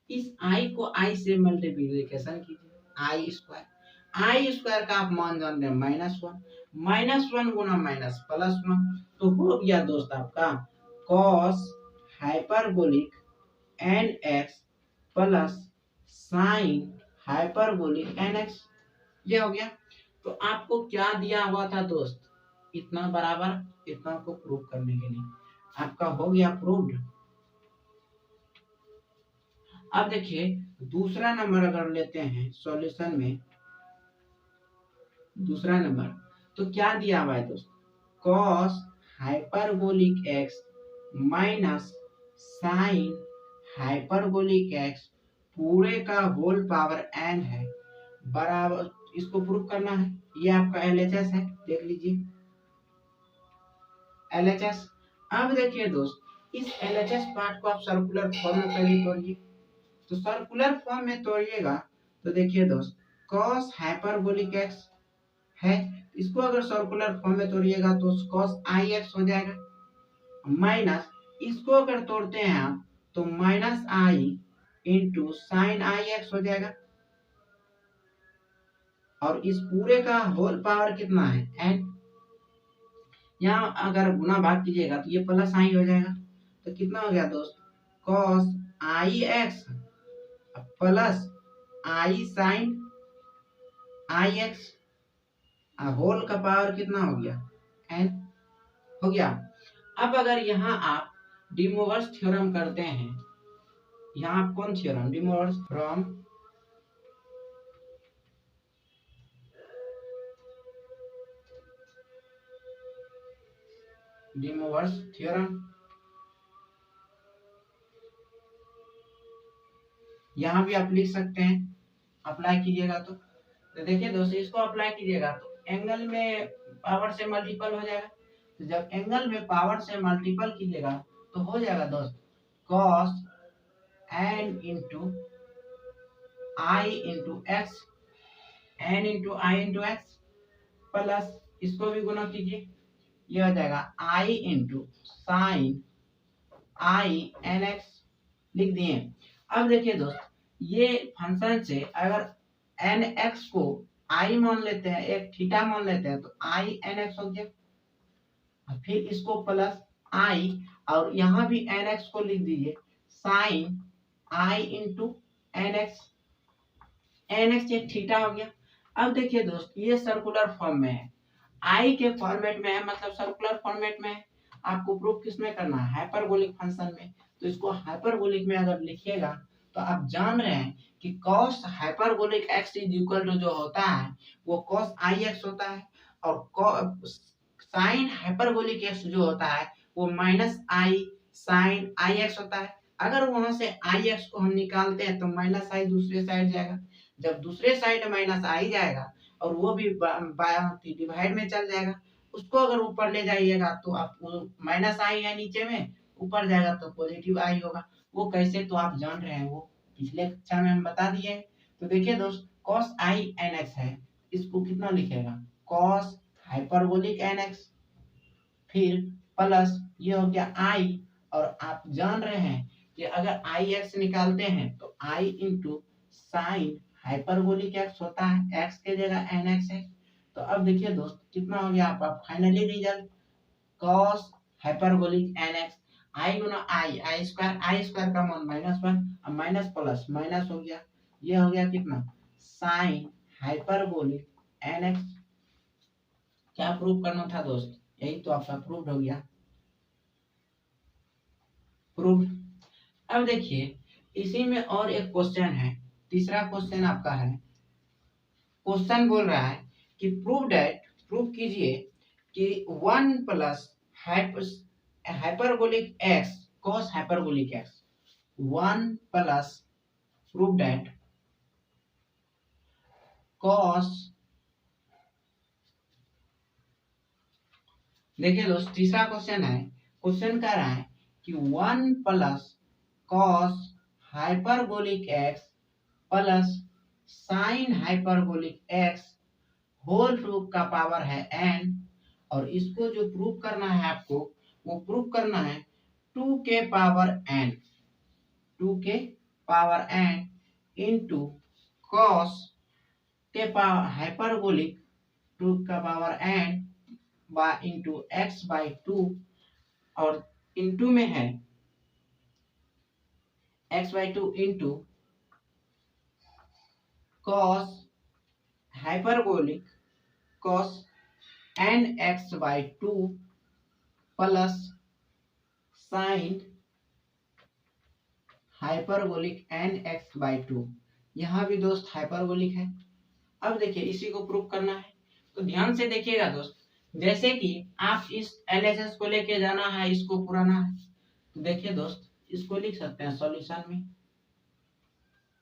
इस आई को आई से मल्टीप्लिकेशन कीजिए, आई स्क्वायर का आप मान जानते हैं माइनस वन गुना माइनस प्लस वन, तो हो गया दोस्त आपका cos hyperbolic n x plus sine hyperbolic n x. ये हो गया। तो आपको क्या दिया हुआ था दोस्त, इतना बराबर इतना को प्रूव करने के लिए आपका हो गया प्रूव्ड। अब देखिए दूसरा नंबर अगर लेते हैं सॉल्यूशन में, दूसरा नंबर तो क्या दिया हुआ है दोस्त, cos hyperbolic x minus sine hyperbolic x पूरे का होल पावर n है बराबर, इसको प्रूव करना है। ये आपका LHS है, देख लीजिए LHS। अब देखिए दोस्त इस LHS पार्ट को आप सर्कुलर फॉर्म में पहले तोड़िए, तो सर्कुलर फॉर्म में तोड़िएगा तो देखिए दोस्त cos हाइपरबोलिक x है, इसको अगर सर्कुलर फॉर्म में तोड़िएगा तो cos IX हो जाएगा, माइनस इसको अगर तोड़ते हैं आप तो minus i into sign IX हो जाएगा, और इस पूरे का होल पावर कितना है n, यहाँ अगर गुना भाग कीजिएगा तो ये प्लस आई हो जाएगा, तो कितना हो गया दोस्त cos IX plus i sign IX whole का पावर कितना हो गया n हो गया। अब अगर यहाँ आप डिमोवर्स थ्योरम करते हैं, यहाँ आप कौन थ्योरम, डिमोवर्स फ्रॉम डिमोवर्स थ्योरम, यहाँ भी आप लिख सकते हैं, अप्लाई कीजिएगा तो देखिए दोस्तों इसको अप्लाई कीजिएगा तो एंगल में पावर से मल्टीपल हो जाएगा, तो जब एंगल में पावर से मल्टीपल कीजिएगा तो हो जाएगा दोस्त cos n into i into x, n into i into x plus इसको भी गुना कीजिए, ये हो जाएगा i into sine i n x, लिख दिए। अब देखिए दोस्त ये फंक्शन से अगर एन एक्स को आई मान लेते हैं, एक थीटा मान लेते हैं तो आई एन एक्स हो गया, फिर इसको प्लस आई और यहाँ भी एन एक्स को लिख दीजिए sine i into n x, n x एक थीटा हो गया। अब देखिए दोस्त ये सर्कुलर फॉर्म में है, आई के फॉर्मेट में है, मतलब सर्कुलर फॉर्मेट में है, आपको प्रूफ किस में करना है, हाइपरबोलिक फंक्शन में, तो इसको हाइपरबोलिक में अगर लिखिएगा तो आप जान रहे हैं कि cos hyperbolic x is equal to जो होता है वो cos IX होता है, और साइन हाइपरबोलिक x जो होता है वो माइनस आई साइन IX होता है। अगर वहां से IX को हम निकालते हैं तो माइनस आई दूसरे साइड जाएगा, जब दूसरे साइड माइनस आई जाएगा और वो भी डिवाइड में चल जाएगा, उसको अगर ऊपर ले जाइएगा तो आप माइनस आई है नीचे में, ऊपर जाएगा तो पॉजिटिव आई होगा, वो कैसे तो आप जान रहे हैं, वो पिछले कक्षा में हम बता दिए। तो देखिए दोस्त cos आई एन एक्स है, इसको कितना लिखेगा cos हाइपरबोलिक एन एक्स, फिर प्लस ये हो गया आई, और आप जान रहे हैं कि अगर आई एक्स निकालते हैं तो आई इंटू साइन हाइपरबोलिक एक्स होता है, एक्स के जगह एन एक्स है। तो अब देखिए दोस्त कितना हो गया आपका finally result cos hyperbolic n x, i गुना आई स्क्वायर का मान -1, अब माइनस प्लस माइनस हो गया, ये हो गया कितना साइन हाइपरबोलिक एन एक्स। क्या प्रूव करना था दोस्त, यही तो आपका प्रूव हो गया, प्रूव। अब देखिए इसी में और एक क्वेश्चन है, तीसरा क्वेश्चन आपका है, क्वेश्चन बोल रहा है कि प्रूव दैट, प्रूव कीजिए कि 1 plus hyperbolic x cos hyperbolic x, 1 plus prove that cos, देखिए दोस्त तीसरा क्वेश्चन है, क्वेश्चन कह रहा है कि 1 plus cos hyperbolic x plus sine hyperbolic x whole two का पावर है n, और इसको जो प्रूव करना है आपको, वो प्रूव करना है 2 के पावर n, 2 के पावर n इंटू cos के पावर हाइपरबोलिक 2 का power n into x by 2, और इंटू में है x by 2 into cos hyperbolic cos n x by 2 plus sine hyperbolic n x by two. यहाँ भी दोस्त हाइपरबोलिक है। अब देखिए इसी को प्रूव करना है, तो ध्यान से देखिएगा दोस्त। जैसे कि आप इस एलएचएस को लेके जाना है, इसको पुराना है, तो देखिए दोस्त इसको लिख सकते हैं सॉल्यूशन में।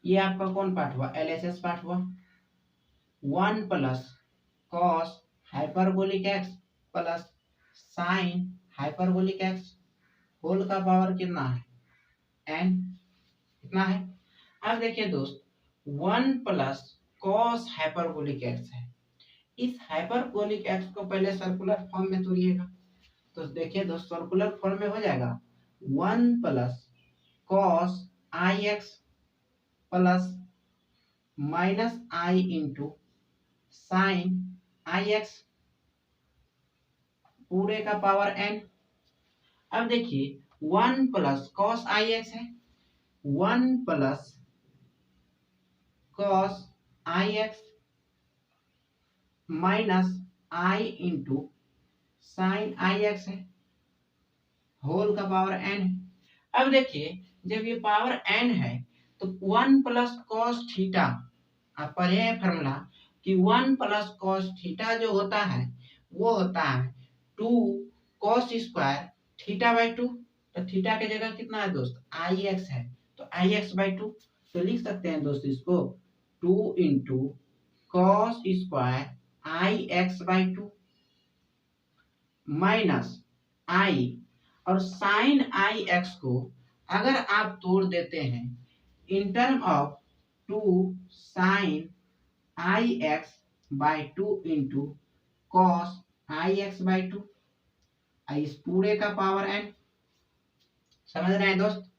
ये आपका कौन पार्ट हुआ? एलएचएस पार्ट हुआ। 1 plus cos hyperbolic x plus sine hyperbolic x whole का पावर कितना है? एन। कितना है? अब देखिए दोस्त 1 प्लस कॉस हाइपरबोलिक एक्स है। इस हाइपरबोलिक एक्स को पहले सर्कुलर फॉर्म में तोड़िएगा, तो देखिए दोस्त सर्कुलर फॉर्म में हो जाएगा 1 plus cos i x plus minus i into sine i x पूरे का पावर एन। अब देखिए 1 प्लस कॉस आई एक्स है, 1 plus cos i x minus i into sine i x है, होल का पावर एन है। अब देखिए जब ये पावर एन है तो 1 प्लस कॉस थीटा, आप पढ़े हैं फॉर्मूला कि 1 प्लस कॉस थीटा जो होता है वो होता है 2 कॉस स्क्वायर थीटा बाई 2। तो थीटा की जगह कितना है दोस्त? आई एक्स है, तो आई एक्स बाई 2। तो लिख सकते हैं दोस्त इसको 2 into cos square i x by 2 minus i, और साइन आई एक्स को अगर आप तोड़ देते हैं in term of 2 sine i x by 2 into cos i x by 2, इस पूरे का पावर एन। समझ रहे हैं दोस्त?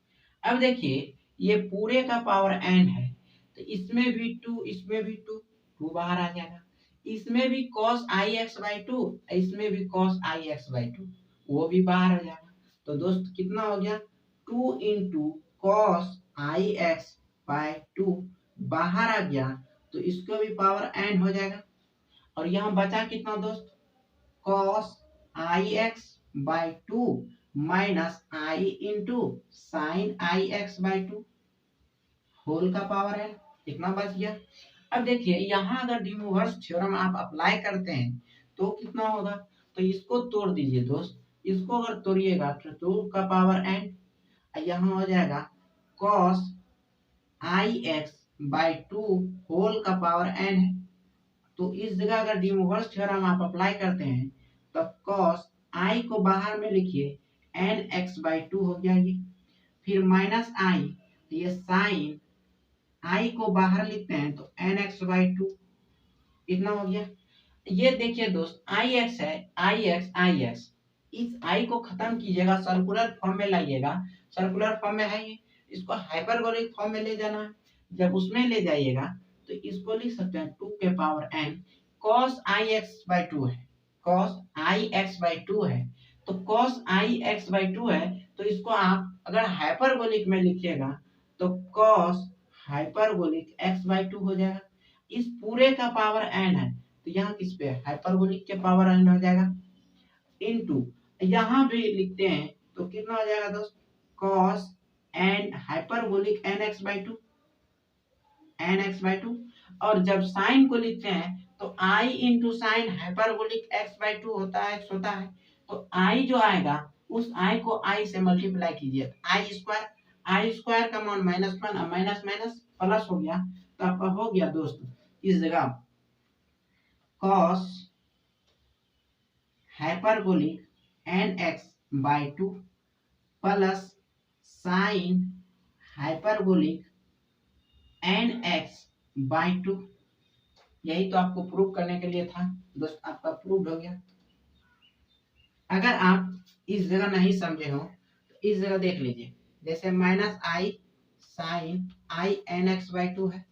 अब देखिए ये पूरे का पावर एन है, तो इसमें भी 2, इसमें भी 2, 2 बाहर आ जाएगा। इसमें भी cos आई एक्स बाई 2, इसमें भी cos आई एक्स बाई 2, वो भी बाहर आ जाएगा। तो दोस्त कितना हो गया? 2 into cos i x by 2 बाहर आ गया, तो इसको भी पावर एन हो जाएगा। और यहाँ बचा कितना दोस्त? cos i x by 2 minus i into sine i x by 2 whole का पावर है। कितना बच गया? अब देखिए यहाँ अगर डी मोवर्स थ्योरम आप अप्लाई करते हैं तो कितना होगा? तो इसको तोड़ दीजिए दोस्त, इसको अगर तोड़िएगा तो 2 का पावर एन, यहाँ हो जाएगा cos i x by 2 whole का पावर एन है। तो इस जगह अगर डी मोवर्स थ्योरम आप अप्लाई करते हैं तब cos आई को बाहर में लिखिए एन एक्स बाई 2 हो गया ये, फिर माइनस आई, ये साइन आई को बाहर लिखते हैं तो एन एक्स बाई 2 इतना हो गया। ये देखिए दोस्त आई एक्स है, आई एक्स आई एक्स, इस आई को खत्म कीजिएगा, सर्कुलर फॉर्म में लाइएगा। सर्कुलर फॉर्म में है ये, इसको हाइपरबोलिक फॉर्म में ले जाना है। जब उसमें ले जाइएगा तो इसको लिख सकते हैं 2 के power n cos i x by 2 है, cos आई एक्स बाई 2 है। तो cos आई एक्स बाई 2 है, तो इसको आप अगर हाइपरबोलिक में लिखिएगा तो cos हाइपरबोलिक x बाई 2 हो जाएगा। इस पूरे का पावर n है, तो यहाँ किस पे? हाइपरबोलिक के पावर n हो जाएगा इनटू, यहाँ भी लिखते हैं तो कितना हो जाएगा दोस्त? cos n hyperbolic nx by 2, nx by 2। और जब साइन को लिखते हैं तो i into sine hyperbolic x by 2 होता है, x होता है। तो i जो आएगा उस i को i से मल्टीप्लाई कीजिए, आई स्क्वायर का मान -1, माइनस माइनस प्लस हो गया, तो आपका हो गया दोस्त इस जगह cos hyperbolic nx by 2 plus sine hyperbolic nx by 2। यही तो आपको प्रूव करने के लिए था दोस्त, आपका प्रूव हो गया। अगर आप इस जगह नहीं समझे हो तो इस जगह देख लीजिए, जैसे minus i sine i n x by 2 है,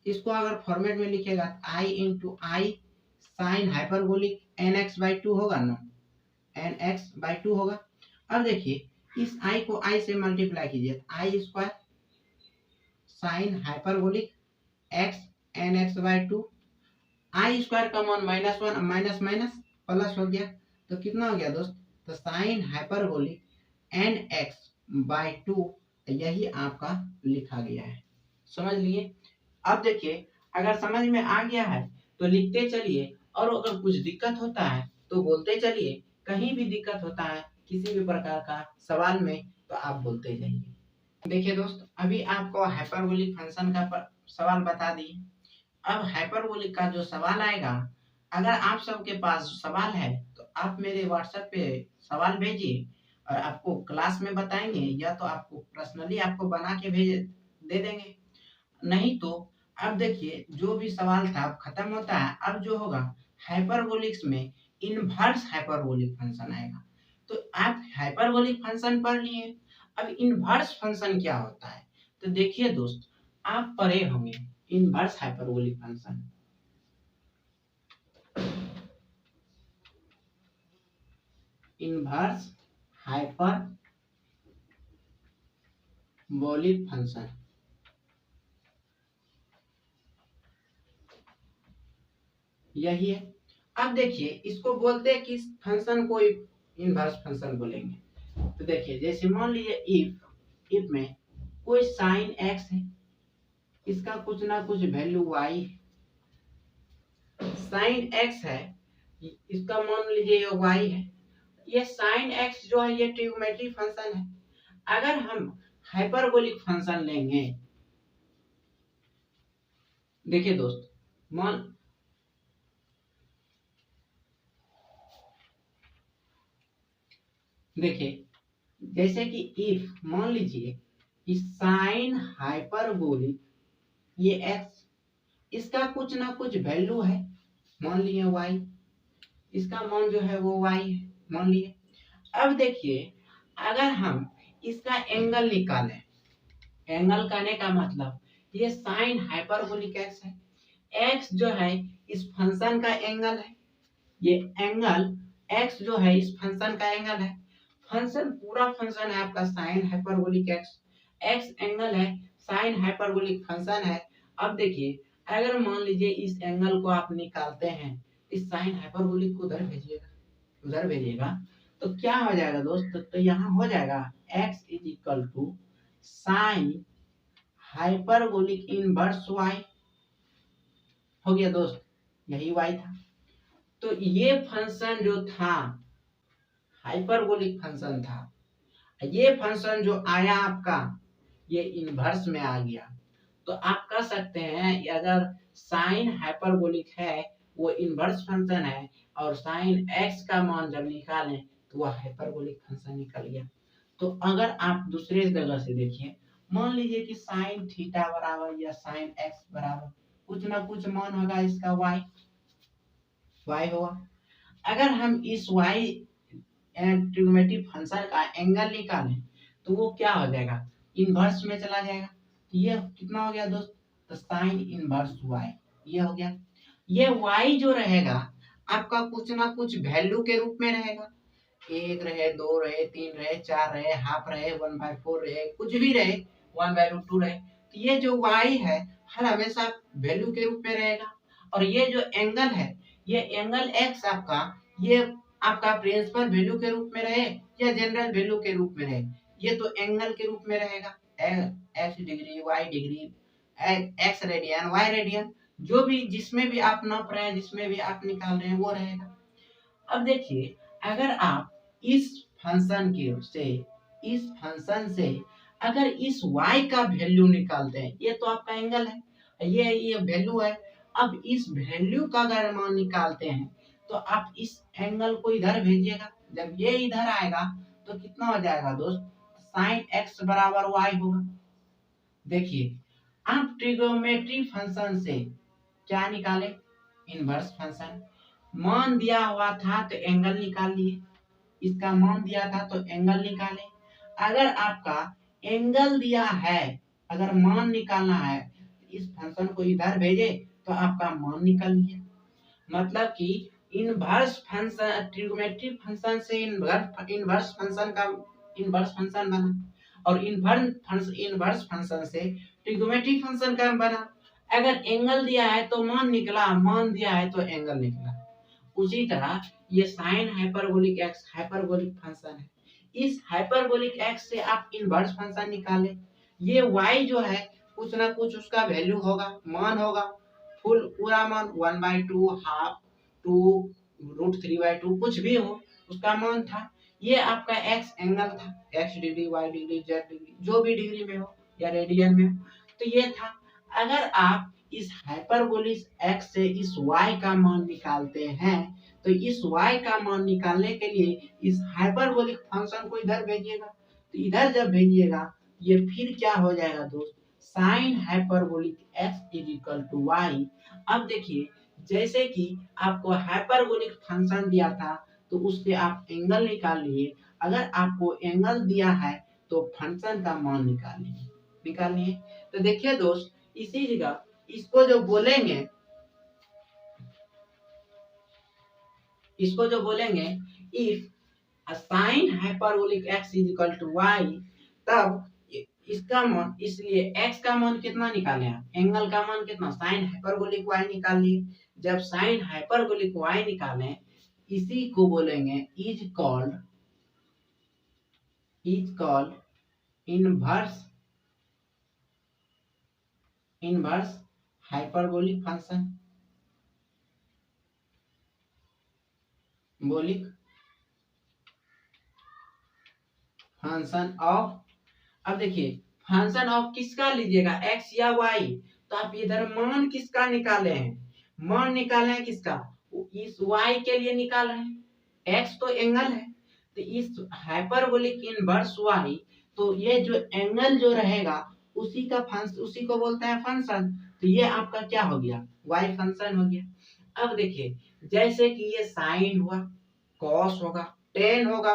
इसको अगर फॉर्मेट में लिखेगा i into i sine hyperbolic n x by 2 होगा ना, एन एक्स बाई 2 होगा। अब देखिए इस आई को आई से मल्टीप्लाई कीजिए, i square sine hyperbolic x n x by 2, i square का मान -1, माइनस माइनस प्लस हो गया, तो कितना हो गया दोस्त? तो साइन हाइपरबोलिक nx/2 यही आपका लिखा गया है। समझ लिए। अब देखिए अगर समझ में आ गया है तो लिखते चलिए, और अगर कुछ दिक्कत होता है तो बोलते चलिए। कहीं भी दिक्कत होता है किसी भी प्रकार का सवाल में तो आप बोलते जाइए। देखिए दोस्त, अभी आपको हाइपरबोलिक फंक्शन का सवाल बता दी। अब हाइपरबोलिक का जो सवाल आएगा, अगर आप सबके पास सवाल है तो आप मेरे व्हाट्सएप पे सवाल भेजिए, और आपको क्लास में बताएंगे, या तो आपको पर्सनली आपको बना के भेज दे देंगे। नहीं तो अब देखिए जो भी सवाल था अब खत्म होता है। अब जो होगा हाइपरबोलिक्स में इनवर्स हाइपरबोलिक फंक्शन आएगा। तो आप हाइपरबोलिक फंक्शन पढ़ लिए, अब इनवर्स फंक्शन क्या होता है तो देखिए दोस्त, आप पढ़े होंगे inverse hyperbolic function. Inverse hyperbolic function यही है। अब देखिए इसको बोलते हैं कि फंक्शन को इनवर्स फंक्शन बोलेंगे। तो देखिए जैसे मान लीजिए इफ में कोई साइन एक्स है, इसका कुछ ना कुछ वैल्यू वाई है। साइन एक्स है, इसका मान लीजिए ये वाई है। ये साइन एक्स जो है ये ट्रिग्नोमेट्रिक फंक्शन है। अगर हम हाइपरबोलिक फंक्शन लेंगे, देखिए दोस्त मान देखिए जैसे कि इफ मान लीजिए कि साइन हाइपरबोलिक ये एक्स, इसका कुछ ना कुछ वैल्यू है, मान लिए वाई, इसका मान जो है वो वाई है मान लिए। अब देखिए अगर हम इसका एंगल निकालें, एंगल करने का मतलब ये साइन हाइपरबोलिक एक्स है, एक्स जो है इस फंक्शन का एंगल है, ये एंगल एक्स जो है इस फंक्शन का एंगल है। फंक्शन पूरा फंक्शन है आपका sine hyperbolic x, x angle है, साइन हाइपरबोलिक फंक्शन है। अब देखिए अगर मान लीजिए इस एंगल को आप निकालते हैं, इस साइन हाइपरबोलिक को उधर भेजिएगा, उधर भेजिएगा तो क्या हो जाएगा दोस्त, तो यहाँ हो जाएगा x is equal to sine hyperbolic inverse y। हो गया दोस्त, यही y था। तो ये फंक्शन जो था हाइपरबोलिक फंक्शन था, ये फंक्शन जो आया आपका ये इनवर्स में आ गया। तो आप कह सकते हैं कि अगर साइन हाइपरबोलिक है वो इनवर्स फंक्शन है, और साइन एक्स का मान जब निकालें तो वह हाइपरबोलिक फंक्शन निकल गया। तो अगर आप दूसरे जगह से देखिए, मान लीजिए कि साइन थीटा बराबर या साइन एक्स बराबर कुछ ना कुछ मान होगा इसका वाई होगा। अगर हम इस वाई ट्रिग्नोमेट्रिक फंक्शन का एंगल निकालें तो वो क्या हो जाएगा, इनवर्स में चला जाएगा। ये कितना हो गया दोस्त, तो साइन इनवर्स वाई ये हो गया। ये वाई जो रहेगा आपका कुछ ना कुछ वैल्यू के रूप में रहेगा, 1 रहे, 2 रहे, 3 रहे, 4 रहे, हाफ रहे, 1/4 रहे, कुछ भी रहे, 1/2 रहे। तो ये जो वाई है हर हमेशा वैल्यू के रूप में रहेगा। और ये जो एंगल है, ये एंगल एक्स आपका, ये आपका प्रिंसिपल वैल्यू के रूप में रहे या जनरल वैल्यू के रूप में रहे, ये तो एंगल के रूप में रहेगा। X degree, y degree, x radian, y radian, जो भी जिसमें भी आप नाप रहे हैं, जिसमें भी आप निकाल रहे हैं वो रहेगा। अब देखिए अगर आप इस फंक्शन से अगर इस y का वैल्यू निकालते हैं, ये तो आपका एंगल है, ये वैल्यू है। अब इस वैल्यू का अगर मान निकालते हैं तो आप इस एंगल को इधर भेजिएगा, जब ये इधर आएगा तो कितना हो जाएगा दोस्त, साइन एक्स बराबर y होगा। देखिए आप ट्रिग्नोमेट्री फंक्शन से क्या निकाले, इनवर्स फंक्शन। मान दिया हुआ था तो एंगल निकाल लिए, इसका मान दिया था तो एंगल निकाले। अगर आपका एंगल दिया है, अगर मान निकालना है, इस फंक्शन को इधर भेजे तो आपका मान निकल लिया। मतलब कि इनवर्स फंक्शन ट्रिग्नोमेट्रिक फंक्शन से इनवर्स फंक्शन का इनवर्स फंक्शन बना, और इनवर्स फंक्शन से ट्रिग्नोमेट्रिक फंक्शन का बना। अगर एंगल दिया है तो मान निकला, मान दिया है तो एंगल निकला। उसी तरह ये sign hyperbolic x hyperbolic function है। इस हाइपरबोलिक एक्स से आप इनवर्स फंक्शन निकालें। ये y जो है कुछ ना कुछ उसका वैल्यू होगा, मान होगा, फुल पूरा मान 1/2 हाफ 2 √3/2 कुछ भी हो उसका मान था। ये आपका x एंगल था, x degree y degree z degree जो भी डिग्री में हो या रेडियन में हो, तो ये था। अगर आप इस हाइपरबोलिक x से इस y का मान निकालते हैं तो इस y का मान निकालने के लिए इस हाइपरबोलिक फंक्शन को इधर भेजिएगा। तो इधर जब भेजिएगा ये फिर क्या हो जाएगा दोस्त, sine hyperbolic x is equal to y. अब देखिए जैसे कि आपको हाइपरबोलिक फंक्शन दिया था तो उससे आप एंगल निकाल लिए। अगर आपको एंगल दिया है तो फंक्शन का मान निकालिए। तो देखिए दोस्त इसी जगह इसको जो बोलेंगे if sine hyperbolic x is equal to y, तब इसका मान, इसलिए x का मान कितना निकाले आप, एंगल का मान कितना, साइन हाइपरबोलिक y निकाल लिए। जब साइन हाइपरबोलिक y निकालें इसी को बोलेंगे is called inverse hyperbolic function of. अब देखिए फंक्शन ऑफ किसका लीजिएगा, x या y, तो आप इधर मान किसका निकाले हैं, मान निकाले हैं किसका, इस y के लिए निकाल रहे हैं। x तो एंगल है, तो इस हाइपरबोलिक इनवर्स y, तो ये जो एंगल जो रहेगा उसी को बोलते हैं फंक्शन। तो ये आपका क्या हो गया, y फंक्शन हो गया। अब देखिए जैसे कि ये साइन हुआ, कॉस होगा, टेन होगा,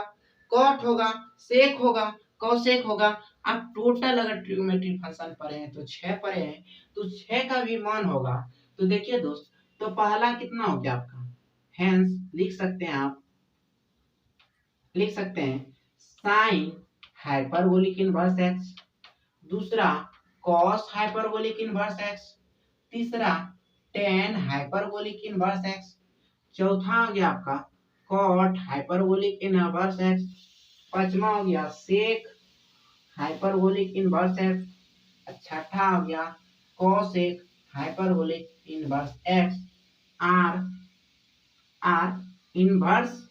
कॉट होगा, सेक होगा, कोसेक होगा। आप टोटल अगर ट्रिग्नोमेट्री फंक्शन पढ़े हैं तो 6 पढ़े हैं, तो 6 का भी मान होगा। तो देखिए दोस्त, तो पहला कितना हो गया आपका, हेंस लिख सकते हैं साइन हाइपरबोलिक इनवर्स एक्स, दूसरा कॉस हाइपरबोलिक इनवर्स एक्स, तीसरा टेन हाइपरबोलिक इनवर्स एक्स, चौथा हो गया आपका कॉट हाइपरबोलिक इनवर्स एक्स, पांचवा हो गया सेक हाइपरबोलिक इनवर्स एक्स, छठा हो गया cosec hyperbolic inverse x, are inverse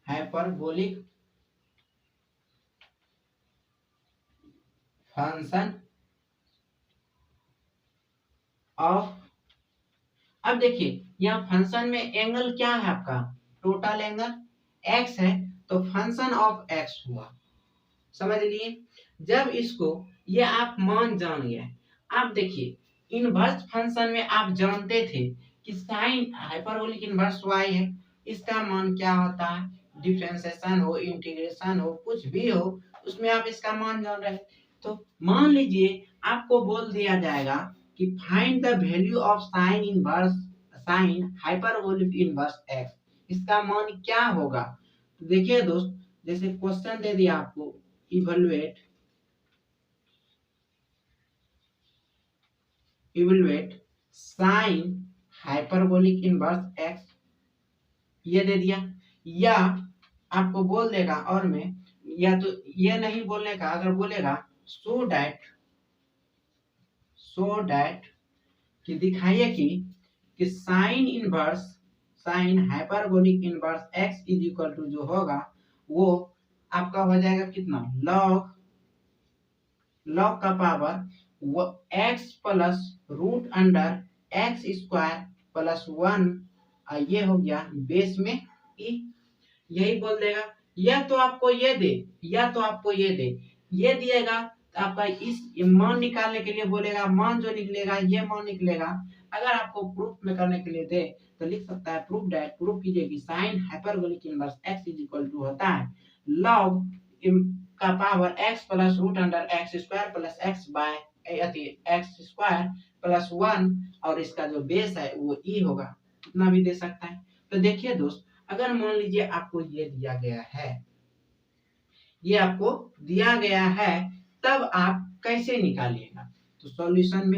hyperbolic function of. अब देखिए यहाँ फंक्शन में एंगल क्या है आपका, टोटल एंगल x है, तो फंक्शन ऑफ x हुआ, समझ लिए। जब इसको ये आप मान जान गए, आप देखिए इनवर्स फंक्शन में आप जानते थे कि साइन हाइपरबोलिक इनवर्स y है, इसका मान क्या होता है, डिफरेंशिएशन हो, इंटीग्रेशन हो, कुछ भी हो, उसमें आप इसका मान जान रहे। तो मान लीजिए आपको बोल दिया जाएगा कि find the value of sine hyperbolic inverse x, इसका मान क्या होगा। तो देखिए दोस्त, जैसे क्वेश्चन दे दिया आपको, evaluate sign hyperbolic inverse x, ये दे दिया, या आपको बोल देगा, और में या तो ये नहीं बोलने का, अगर बोलेगा सो दैट कि दिखाइए कि sine hyperbolic inverse x is equal to जो होगा वो आपका हो जाएगा कितना, लॉग का power x plus root under x square plus 1, ये हो गया बेस में e, यही बोल देगा। या तो आपको ये दे, ये दिएगा तो आपका इस मान निकालने के लिए बोलेगा, मान जो निकलेगा ये मान निकलेगा। अगर आपको प्रूफ में करने के लिए दे तो लिख सकता है प्रूफ कीजिए कि sine hyperbolic inverse x is equal to होता है लॉग का power x plus root under x square plus x by x square plus 1, और इसका जो बेस है वो e होगा, इतना भी दे सकता है। तो देखिए दोस्त, अगर मान लीजिए आपको ये दिया गया है तब आप कैसे निकालिएगा? तो सॉल्यूशन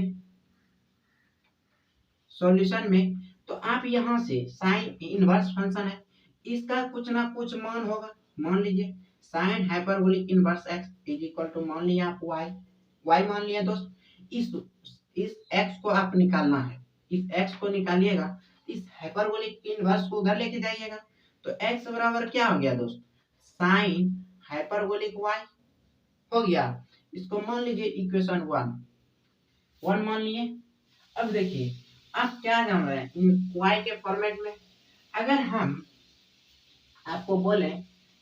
में तो आप यहाँ से साइन इनवर्स फंक्शन है, इसका कुछ ना कुछ मान होगा। मान लीजिए sine hyperbolic inverse x is equal to, मान लिया आप वाई मान लिया दोस्त। इस एक्स को आप निकालना है, इस एक्स को निकालिएगा, इस हाइपरबोलिक इनवर्स को उधर लेके जाइएगा। तो एक्स बराबर क्या हो गया दोस्त? साइन हाइपरबोलिक वाई हो गया। इसको मान लीजिए इक्वेशन वन मान लिए। अब देखिए आप क्या जान रहे हैं वाई के फॉर्मेट में, अगर हम आपको बोले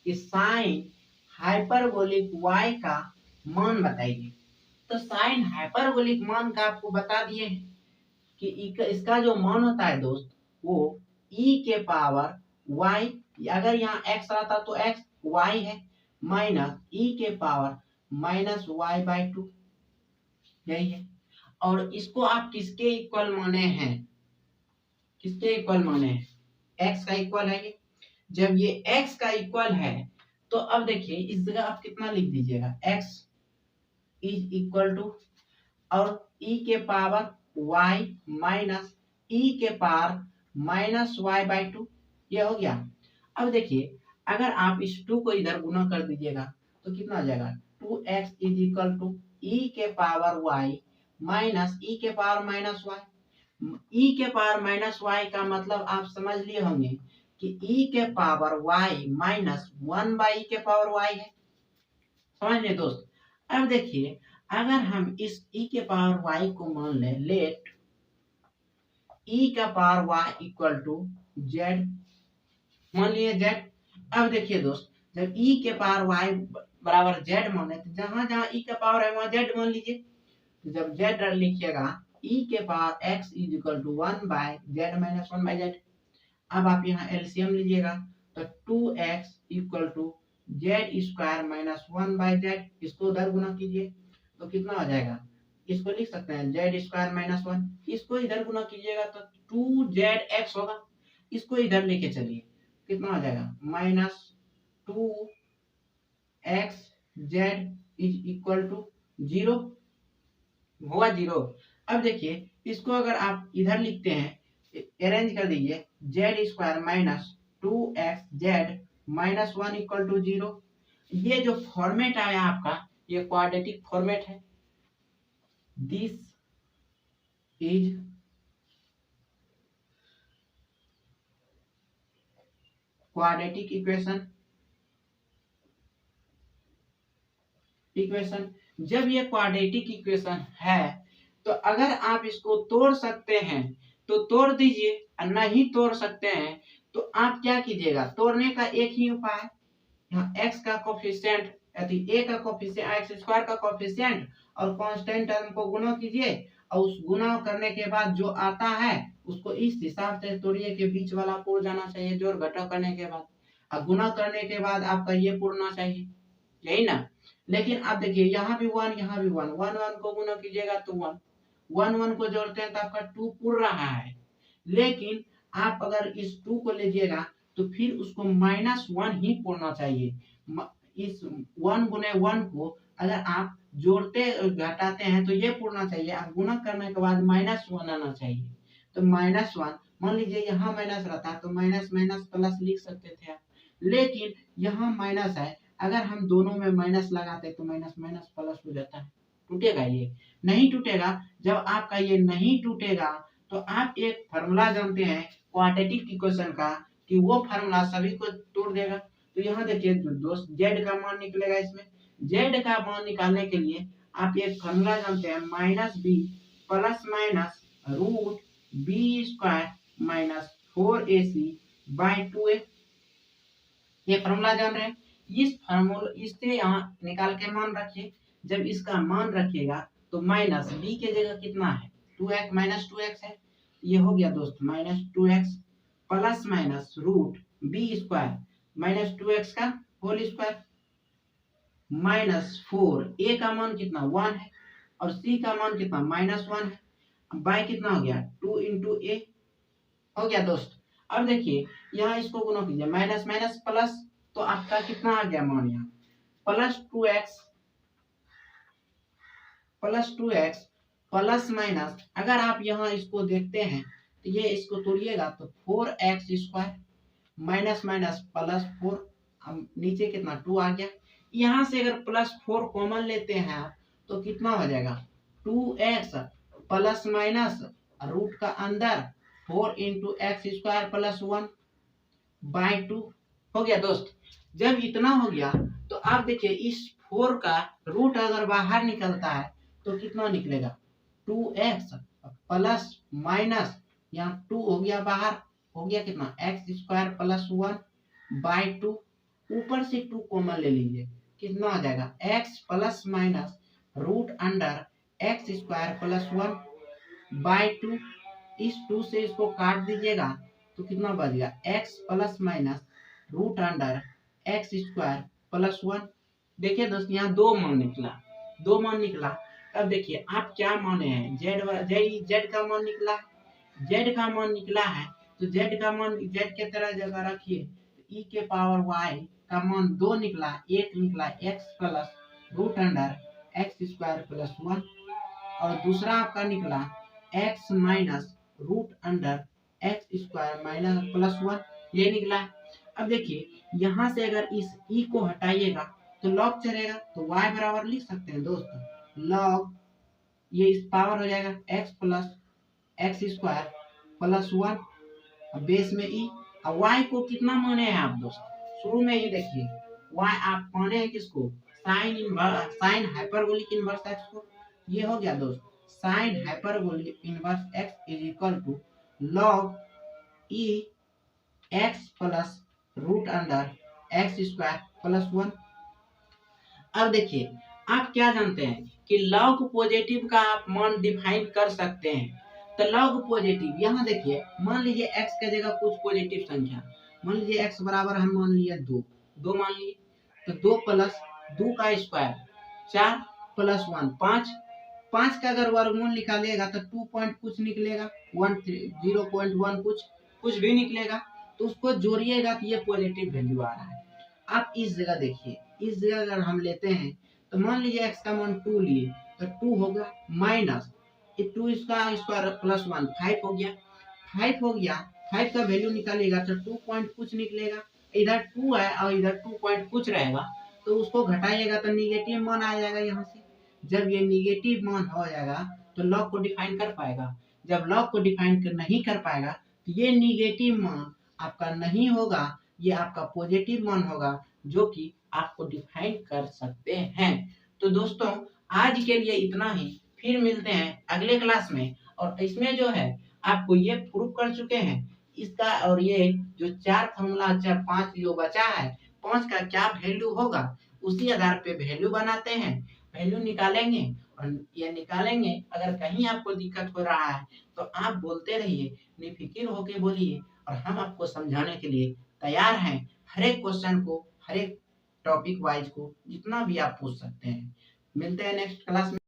कि साइन हाइपरबोलिक वाई का मान बताइए, तो साइन हाइपरबोलिक मान का आपको बता दिए कि इसका जो मान होता है दोस्त वो e के पावर y, अगर यहाँ x रहता तो x y है, माइनस e के पावर माइनस y बाई 2, यही है। और इसको आप किसके इक्वल माने हैं? किसके इक्वल माने हैं? x का इक्वल है ये। जब ये x का इक्वल है तो अब देखिए इस जगह आप कितना लिख दीजिएगा, x इज इक्वल टू और e के पावर y माइनस e के पावर माइनस y बाई 2, ये हो गया। अब देखिए अगर आप इस 2 को इधर गुना कर दीजिएगा तो कितना आ जाएगा, 2x is equal to e के पावर y माइनस e के पावर माइनस y। e के पावर माइनस y का मतलब आप समझ लिए होंगे कि e के पावर y माइनस 1 बाई के पावर y है, समझ लिए दोस्त। अब देखिए अगर हम इस e के पावर y को मान ले, लेट e का power y equal to z, मान लिए z। अब देखिए दोस्त जब e के पावर y बराबर z माने तो जहां जहां e का पावर है वहां z मान लीजिए। तो जब z लिखिएगा e के power x is equal to 1 by z minus 1 by z। अब आप यहाँ एलसीएम लीजिएगा तो 2x equal to z square minus 1 by z, इसको उधर गुना कीजिए तो कितना हो जाएगा, इसको लिख सकते हैं जेड स्क्वायर माइनस 1, इसको इधर गुना कीजिएगा तो 2zx होगा, इसको इधर लेके चलिए कितना हो जाएगा minus 2x z is equal to 0, हुआ 0। अब देखिए इसको अगर आप इधर लिखते हैं, अरेंज कर दीजिए, z square minus 2x minus 1 equal to 0। ये जो फॉर्मेट आया आपका ये क्वाड्रेटिक फॉर्मेट है। This is quadratic equation. जब ये क्वाड्रेटिक इक्वेशन है तो अगर आप इसको तोड़ सकते हैं तो तोड़ दीजिए, और नहीं तोड़ सकते हैं तो आप क्या कीजिएगा, तोड़ने का एक ही उपाय, यहाँ x का कोफिशिएंट a का कोफिशिएंट x स्क्वायर का कोफिशिएंट और कांस्टेंट टर्म को गुना कीजिए, और उस गुना करने के बाद जो आता है उसको इस हिसाब से तोड़िए कि बीच वाला पूर्ण जाना चाहिए जोड़ घटाव करने के बाद, और गुना करने के बाद आपका ये पूर्णना चाहिए, यही ना। लेकिन आप देखिए यहाँ भी 1 यहाँ भी 1, 1 1 को गुना कीजिएगा तो 1 1 1 को जोड़ते हैं तो आपका 2 पूर्ण रहा है। लेकिन आप अगर इस 2 को लीजिएगा तो फिर उसको माइनस 1 ही पूर्णना चाहिए। इस 1 गुने 1 को अगर आप जोड़ते घटाते हैं तो ये पूर्णना चाहिए, आप गुना करने के बाद माइनस 1 आना चाहिए। तो माइनस 1 मान लीजिए यहाँ माइनस रहता तो माइनस माइनस प्लस लिख सकते थे आप, लेकिन यहाँ माइनस है, अगर हम दोनों में माइनस लगाते तो माइनस माइनस प्लस हो जाता है, टूटेगा ये नहीं टूटेगा। जब आपका ये नहीं टूटेगा तो आप एक फार्मूला जानते हैं क्वाड्रेटिक इक्वेशन का कि वो फार्मूला सभी को तोड़ देगा। तो यहाँ देखिए दोस्त z का मान निकलेगा, इसमें z का मान निकालने के लिए आप एक फार्मूला जानते हैं minus b plus minus root b square minus 4ac by 2a, ये फार्मूला जान रहे हैं। इस फार्मूला इससे यहाँ निकाल के मान रखिए, जब इसका मान रखिएगा तो माइनस बी के जगह कितना है 2x माइनस 2x है, ये हो गया दोस्त minus 2x plus minus root b square minus 2x का होल स्क्वायर माइनस 4, ए का मान कितना 1 है और सी का मान कितना माइनस 1 है, बाय कितना हो गया 2 इंटू ए हो गया दोस्त। अब देखिए यहाँ इसको गुना कीजिए माइनस माइनस प्लस, तो आपका कितना आ गया मान यहाँ plus 2x plus 2x plus minus, अगर आप यहाँ इसको देखते हैं तो ये इसको तोड़िएगा तो 4x² माइनस माइनस प्लस 4, अब नीचे कितना 2 आ गया। यहाँ से अगर प्लस 4 कॉमन लेते हैं आप तो कितना हो जाएगा 2x प्लस माइनस रूट का अंदर 4 इंटू x² प्लस 1 बाई 2 हो गया दोस्त। जब इतना हो गया तो आप देखिए इस 4 का रूट अगर बाहर निकलता है तो कितना निकलेगा 2x प्लस माइनस, यहाँ 2 हो गया बाहर, हो गया कितना x² प्लस 1 बाई 2, ऊपर से 2 कॉमन ले लीजिए, कितना हो जाएगा x plus minus root under x² plus 1 by 2, इस 2 से इसको काट दीजिएगा तो कितना बचेगा x plus minus root under x² plus 1। देखिए दोस्त यहाँ दो मान निकला। अब देखिए आप क्या माने हैं, z का मान निकला है, z का मान निकला है तो z का मान z के तरह जगह रखिए, e के पावर y का मान 2 निकला, एक निकला x plus root under x² plus 1 और दूसरा आपका निकला x minus root under x² minus plus 1, ये निकला। अब देखिए यहाँ से अगर इस e को हटाइएगा तो लॉग चलेगा तो y बराबर लिख सकते हैं दोस्त, लॉग ये इस पावर हो जाएगा x plus x² plus 1 base में e। अब y को कितना माने हैं आप दोस्त, शुरू में ही देखिए y आप माने हैं किसको, साइन हाइपरबोलिक इनवर्स x को। ये हो गया दोस्त sine hyperbolic inverse x is equal to log e x plus root under x² plus 1। अब देखिए आप क्या जानते हैं कि लॉग पॉजिटिव का आप मान डिफाइन कर सकते हैं। तो लॉग पॉजिटिव यहाँ देखिए, मान लीजिए x के जगह कुछ पॉजिटिव संख्या, मान लीजिए x बराबर हम मान लिए 2 मान लिए, तो 2 प्लस 2 का स्क्वायर 4 प्लस 1 5 का अगर वर्गमूल निकालिएगा तो 2 पॉइंट कुछ निकलेगा, 0.1 कुछ भी निकलेगा, तो उसको जोड़िएगा तो ये पॉजिटिव वैल्यू आ रहा है। आप इस जगह देखिए, इस जगह अगर हम लेते हैं तो मान लीजिए x का मान 2 लिए तो 2 होगा माइनस 2 इसका स्क्वायर प्लस 1 5 हो गया 5 का वैल्यू निकालिएगा तो 2 पॉइंट कुछ निकलेगा, इधर 2 है और इधर 2 पॉइंट कुछ रहेगा तो उसको घटाइएगा तो निगेटिव मान आ जाएगा यहाँ से। जब ये निगेटिव मान हो जाएगा तो लॉग को डिफाइन कर पाएगा, जब लॉग को डिफाइन नहीं कर पाएगा तो ये निगेटिव मान आपका नहीं होगा, ये आपका पॉजिटिव मान होगा जो कि आपको डिफाइन कर सकते हैं। तो दोस्तों आज के लिए इतना ही, फिर मिलते हैं अगले क्लास में। और इसमें जो है आपको ये प्रूफ कर चुके हैं इसका, और ये जो 4 फॉर्मूला 5 जो बचा है 5 का क्या वैल्यू होगा उसी आधार पे वैल्यू बनाते हैं, वैल्यू निकालेंगे और ये निकालेंगे। अगर कहीं आपको दिक्कत हो रहा है तो आप बोलते रहिए, निफिकिर होके बोलिए और हम आपको समझाने के लिए तैयार हैं। हर एक क्वेश्चन को, हर एक टॉपिक वाइज को जितना भी आप पूछ सकते हैं। मिलते हैं नेक्स्ट क्लास में।